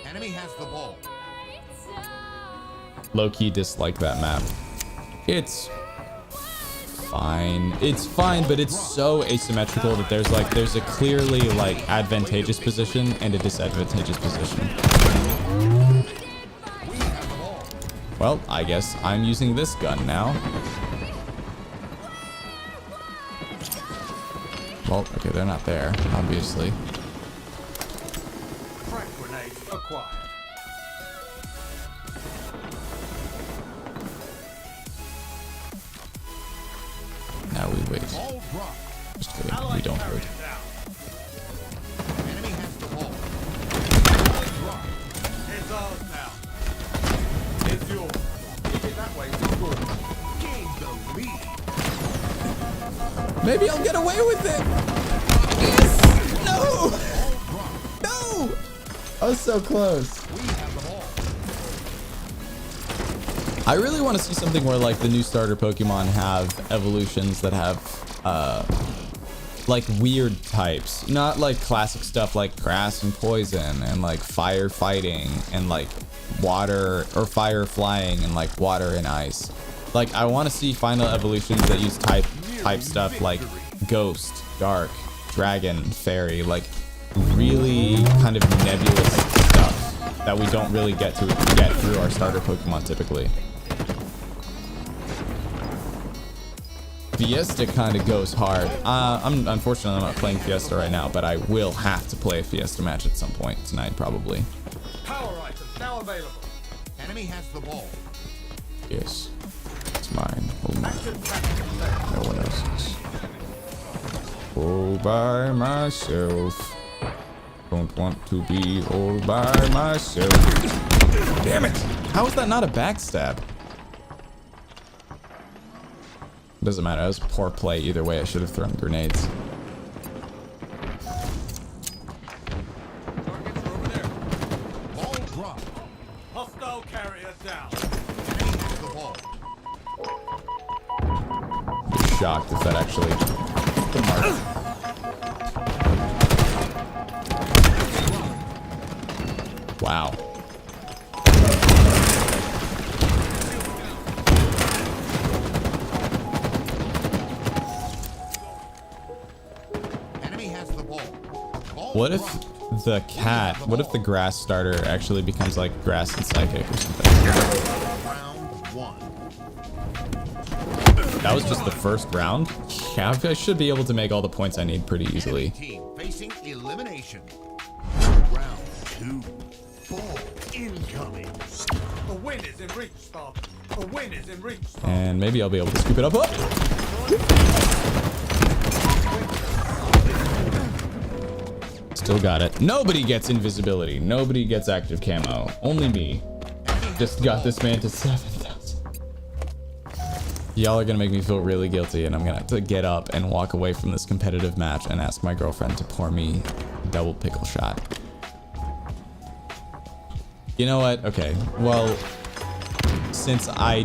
Enemy has the ball. Low-key dislike that map. It's fine. It's fine, but it's so asymmetrical that there's a clearly like advantageous position and a disadvantageous position. Well, I guess I'm using this gun now. Well, okay, they're not there, obviously. Crack grenades acquired. Now we wait. Ball drop. Just kidding, we don't Carry wait. it down. Enemy has the ball. Ball drop. It's ours now. It's yours. Keep it that way. Good. Gain the lead. Maybe I'll get away with it. Yes! No! No! I was so close. We have the ball. I really want to see something where like the new starter Pokemon have evolutions that have like weird types, not like classic stuff like grass and poison and like fire fighting and like water or fire flying and like water and ice. Like I want to see final evolutions that use type stuff like ghost, dark, dragon, fairy, like really kind of nebulous stuff that we don't really get through our starter Pokemon typically. Fiesta kind of goes hard. Unfortunately, I'm not playing Fiesta right now, but I will have to play a Fiesta match at some point tonight, probably. Power items now available. Enemy has the ball. Yes. It's mine. Oh my. Active tactics left. No one else's. All by myself. Don't want to be all by myself. Damn it! How is that not a backstab? Doesn't matter. That was poor play either way. I should have thrown grenades. Targets are over there. Ball dropped. Hostile carrier down. Enemy has the ball. I'd be shocked if that actually hit the mark. Wow. Enemy has the ball. Ball What if dropped. the cat, what if the grass starter actually becomes like grass and psychic or something? Round one. That was just the first round? Yeah, I should be able to make all the points I need pretty Enemy easily. team facing elimination. Round two. Ball incoming. The win is in reach, Spartan. The win is in reach, Spartan. And maybe I'll be able to scoop it up. Oh! Still got it. Nobody gets invisibility. Nobody gets active camo. Only me. Just got this man to 7,000. Y'all are gonna make me feel really guilty, and I'm gonna have to get up and walk away from this competitive match and ask my girlfriend to pour me a double pickle shot. You know what? Okay. Well, since I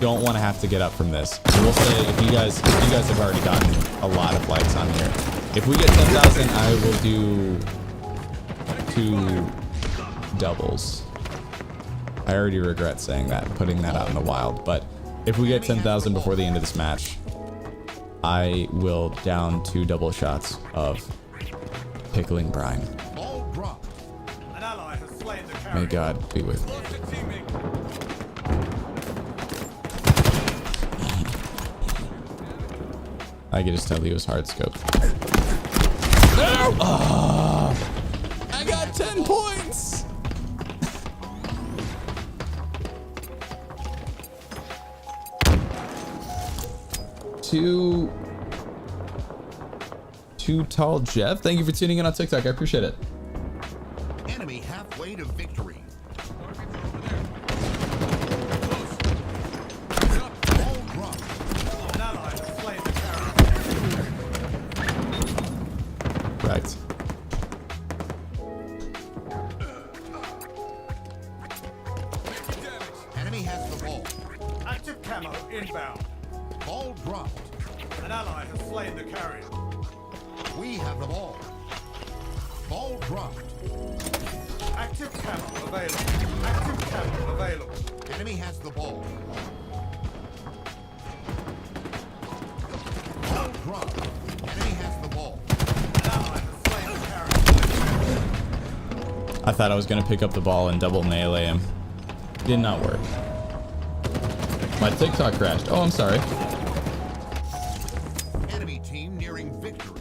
don't want to have to get up from this, we'll say if you guys have already gotten a lot of likes on here, if we get 10,000, I will do 2 doubles. I already regret saying that, putting that out in the wild, but if we get 10,000 before the end of this match, I will down 2 double shots of pickling brine. Ball dropped. An ally has slain the carrier. May God be with me. Lost a teammate. I can just tell he was hard scoped. Oh, I got 10 points. Too tall Jeff. Thank you for tuning in on TikTok. I appreciate it. Enemy halfway to victory. Targets are over there. Close. Up. Ball dropped. An ally has slain the carrier. Right. Taking damage. Enemy has the ball. Active camo inbound. Ball dropped. An ally has slain the carrier. We have the ball. Ball dropped. Active camo available. Active camo available. Enemy has the ball. Ball dropped. Enemy has the ball. An ally has slain the carrier. I thought I was gonna pick up the ball and double melee him. Did not work. My TikTok crashed. Oh, I'm sorry. Enemy team nearing victory.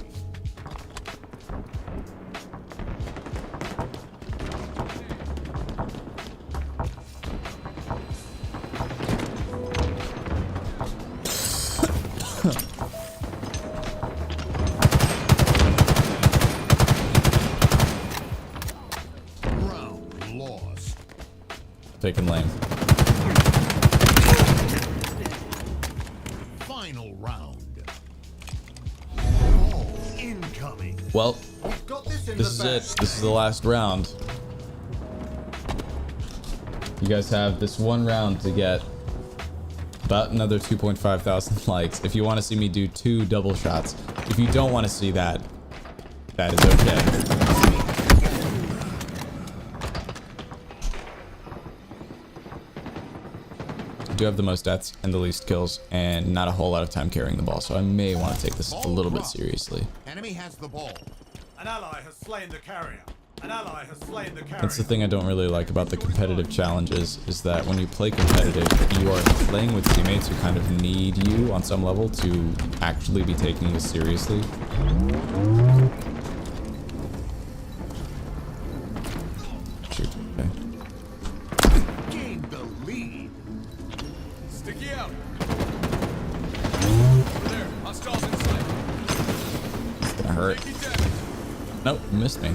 Round lost. Taking lane. Final round. Ball incoming. Well, We've got this in this the is bag. it. This is the last round. You guys have this one round to get about another 2.5 thousand likes. If you want to see me do 2 double shots. If you don't want to see that, that is okay. I do have the most deaths and the least kills, and not a whole lot of time carrying the ball, so I may want to take this a little bit seriously. Enemy has the ball. An ally has slain the carrier. An ally has slain the carrier. That's the thing I don't really like about the competitive challenges, is that when you play competitive, you are playing with teammates who kind of need you on some level to actually be taking this seriously. Shoot, okay. hurt. Nope, missed me.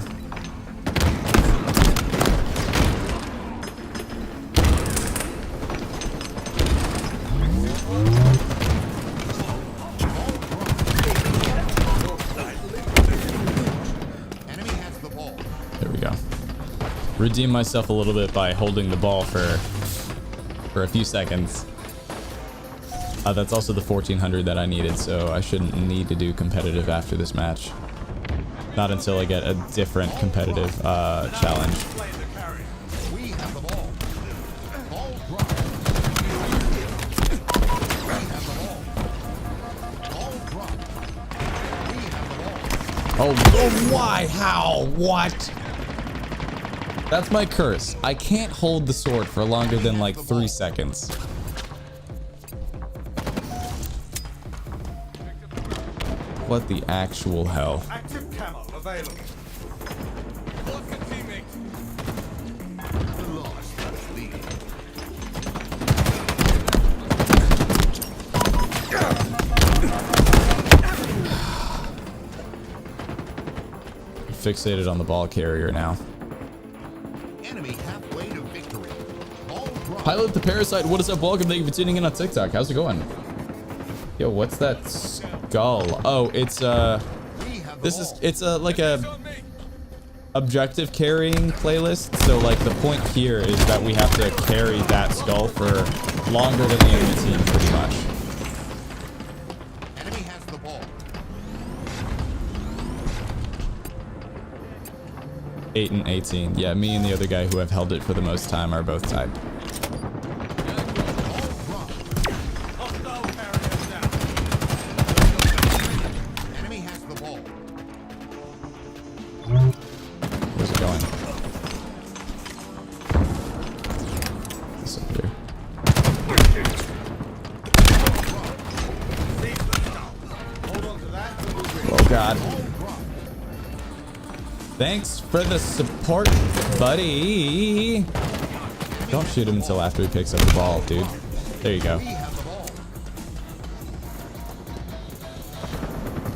Enemy has the ball. There we go. Redeem myself a little bit by holding the ball for a few seconds. That's also the 1400 that I needed, so I shouldn't need to do competitive after this match. Not until I get a different competitive challenge. Play the carry. We have the ball. Ball drop. We have the ball. Ball drop. We have the ball. Oh, why? How? What? That's my curse. I can't hold the sword for longer than like 3 seconds. What the actual hell? Active camo available. Lost a teammate. Lost the lead. Fixated on the ball carrier now. Enemy halfway to victory. Ball drop. Pilot the Parasite, what is up? Welcome. Thank you for tuning in on TikTok. How's it going? Yo, what's that skull? Oh, it's We have the ball. it's like It's a on me. objective carrying playlist. So like the point here is that we have to carry that skull for longer than the enemy team, pretty much. Enemy has the ball. 8 and 18. Yeah, me and the other guy who have held it for the most time are both tied. Ball drop. Hostile carrier down. Enemy has the ball. Where's it going? This up here. Seize the skull. Hold on to that. and we'll win. Oh god. Thanks for the support, buddy. Don't shoot him until after he picks up the ball, dude. There you go. We have the ball.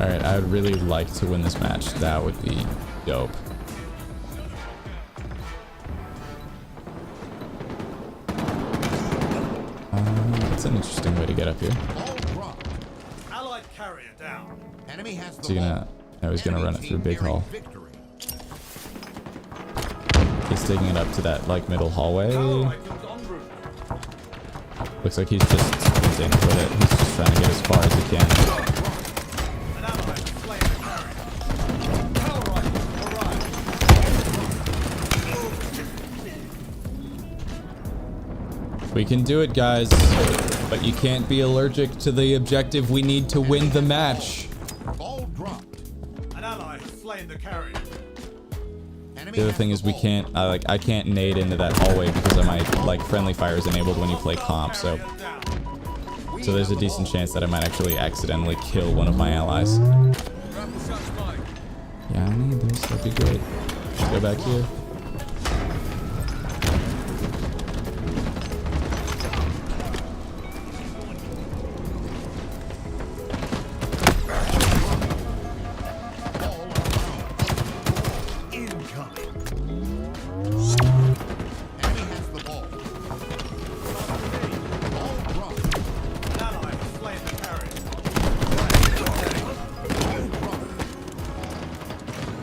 Alright, I would really like to win this match. That would be dope. That's an interesting way to get up here. Ball drop. Allied carrier down. Enemy has the Is he ball. gonna... No, he's gonna run it through Big Hall. Victory. He's taking it up to that, like, middle hallway. Power items en route. Looks like he's just sprinting with it. He's just trying to get as far as he can. An ally has slain the carrier. Power items arrived. We can do it, guys. But you can't be allergic to the objective. We need to win the match. Ball dropped. An ally has slain the carrier. Enemy The other has thing the is we ball. can't, I can't nade into that hallway because of my, like, friendly fire is enabled when you play comp, so... Carrier down. So there's a decent chance that I might actually accidentally kill one of my allies. Grapple shot's mine. Yeah, I need this. That'd be great. Let's go back here. Incoming. Enemy has the ball. Ball dropped. An ally has slain the carrier.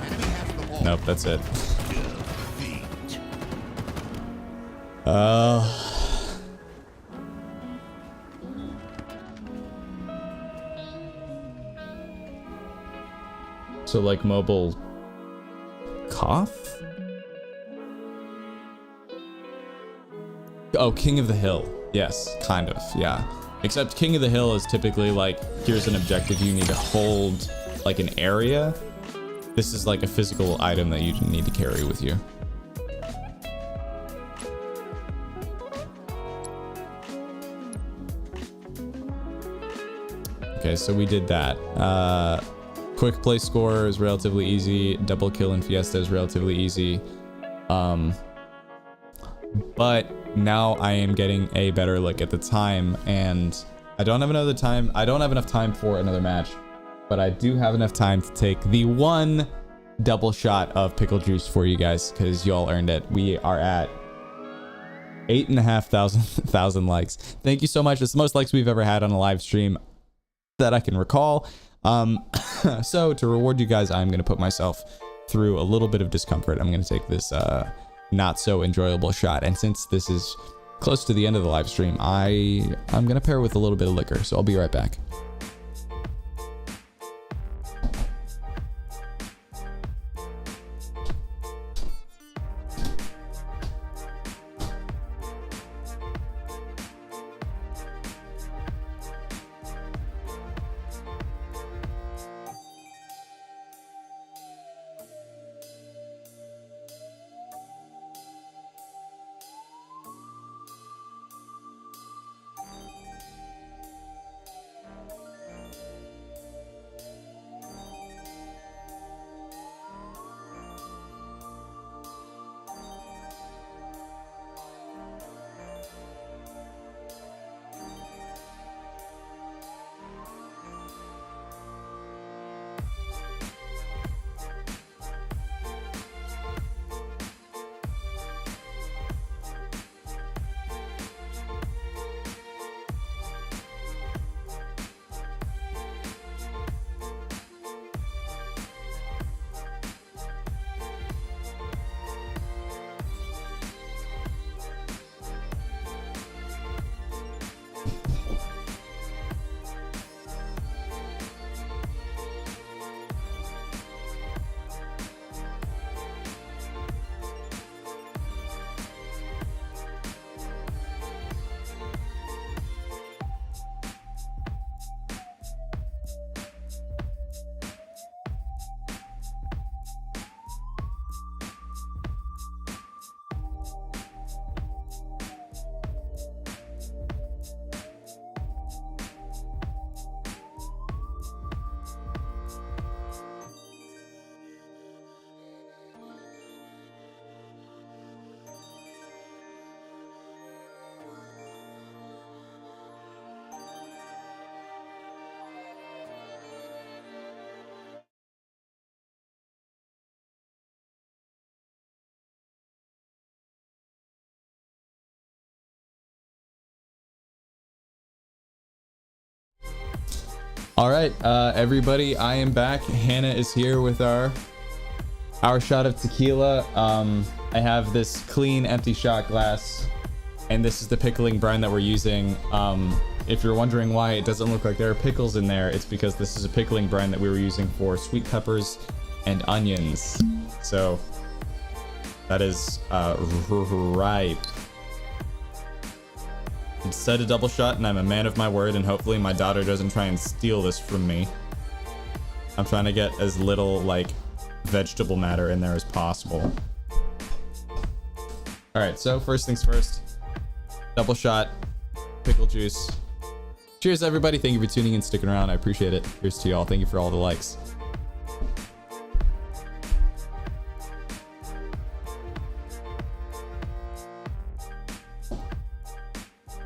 Enemy has the ball. Nope, that's it. Defeat. So like mobile cough? Oh, King of the Hill. Yes, kind of, yeah. Except King of the Hill is typically like, here's an objective you need to hold like an area. This is like a physical item that you need to carry with you. Okay, so we did that. Quick play score is relatively easy. Double kill in Fiesta is relatively easy. But now I am getting a better look at the time, and I don't have enough time for another match. but I do have enough time to take the one double shot of pickle juice for you guys because y'all earned it. We are at 8,500 likes. Thank you so much. It's the most likes we've ever had on a live stream that I can recall. So to reward you guys, I'm going to put myself through a little bit of discomfort. I'm going to take this not so enjoyable shot. And since this is close to the end of the live stream, I'm going to pair it with a little bit of liquor. So I'll be right back. All right, everybody, I am back. Hannah is here with our shot of tequila. I have this clean, empty shot glass, and this is the pickling brine that we're using. If you're wondering why it doesn't look like there are pickles in there, it's because this is a pickling brine that we were using for sweet peppers and onions. So that is ripe. Said a double shot, and I'm a man of my word, and hopefully my daughter doesn't try and steal this from me. I'm trying to get as little like vegetable matter in there as possible. All right, so first things first, double shot, pickle juice. Cheers, everybody. Thank you for tuning in, sticking around. I appreciate it. Here's to y'all. Thank you for all the likes.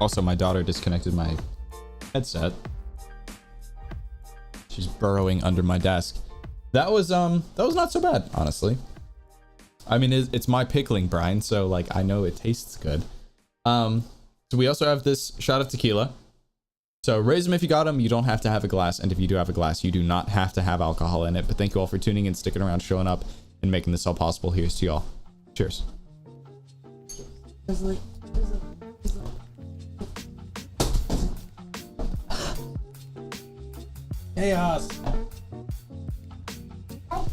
Also, my daughter disconnected my headset. She's burrowing under my desk. That was not so bad, honestly. I mean, it's my pickling brine, so like I know it tastes good. So we also have this shot of tequila. So raise them if you got them. You don't have to have a glass, and if you do have a glass, you do not have to have alcohol in it. But thank you all for tuning in, sticking around, showing up, and making this all possible. Here's to y'all. Cheers. Chaos. Oh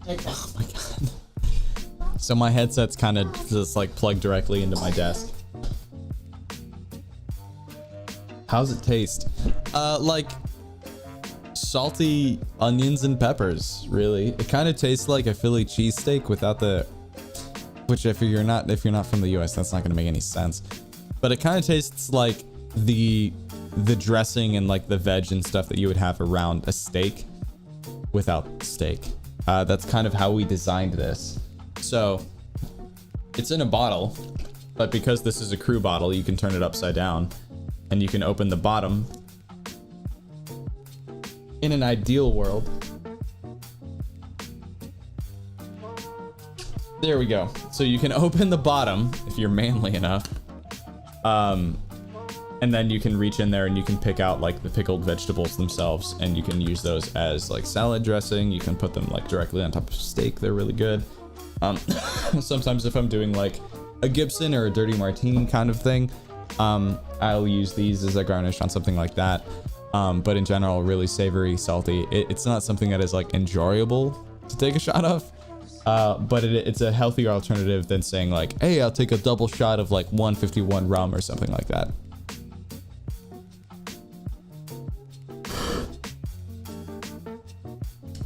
my god. So my headset's kind of just like plugged directly into my desk. How's it taste? Like salty onions and peppers, really. It kind of tastes like a Philly cheesesteak without the, which if you're not from the US, that's not going to make any sense. But it kind of tastes like the dressing and like the veg and stuff that you would have around a steak without steak. That's kind of how we designed this. So it's in a bottle, but because this is a crew bottle, you can turn it upside down. and you can open the bottom. In an ideal world, there we go. So you can open the bottom if you're manly enough, and then you can reach in there and you can pick out like the pickled vegetables themselves, and you can use those as like salad dressing. You can put them like directly on top of steak. They're really good. Sometimes if I'm doing like a Gibson or a dirty martini kind of thing, I'll use these as a garnish on something like that. But in general, really savory, salty. It's not something that is like enjoyable to take a shot of, but it's a healthier alternative than saying like, hey, I'll take a double shot of like 151 rum or something like that.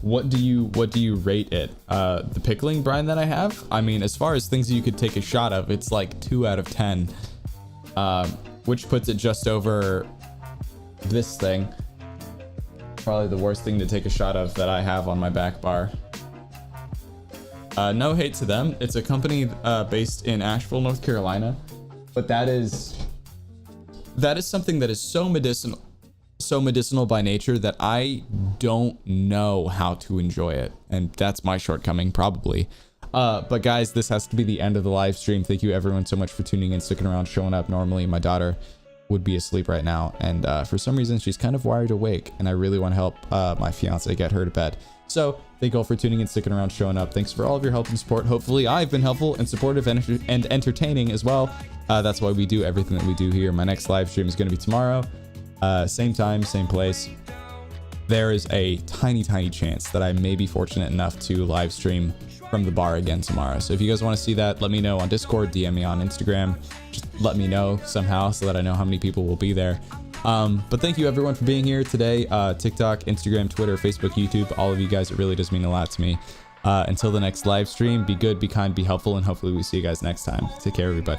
What do you rate it? The pickling brine that I have? I mean, as far as things that you could take a shot of, it's like 2 out of 10, which puts it just over this thing. Probably the worst thing to take a shot of that I have on my back bar. No hate to them. It's a company based in Asheville, North Carolina, but that is something that is so medicinal by nature that I don't know how to enjoy it, and that's my shortcoming probably. But guys, this has to be the end of the live stream. Thank you everyone so much for tuning in, sticking around, showing up. Normally my daughter would be asleep right now, and for some reason she's kind of wired awake, and I really want to help my fiance get her to bed. So thank you all for tuning in, sticking around, showing up. Thanks for all of your help and support. Hopefully I've been helpful and supportive and entertaining as well. That's why we do everything that we do here. My next live stream is going to be tomorrow, same time, same place. There is a tiny chance that I may be fortunate enough to live stream from the bar again tomorrow. So if you guys want to see that, let me know on Discord, DM me on Instagram. Just let me know somehow so that I know how many people will be there. But thank you everyone for being here today. TikTok, Instagram, Twitter, Facebook, YouTube, all of you guys, it really does mean a lot to me. Until the next live stream, be good, be kind, be helpful, and hopefully we see you guys next time. Take care, everybody.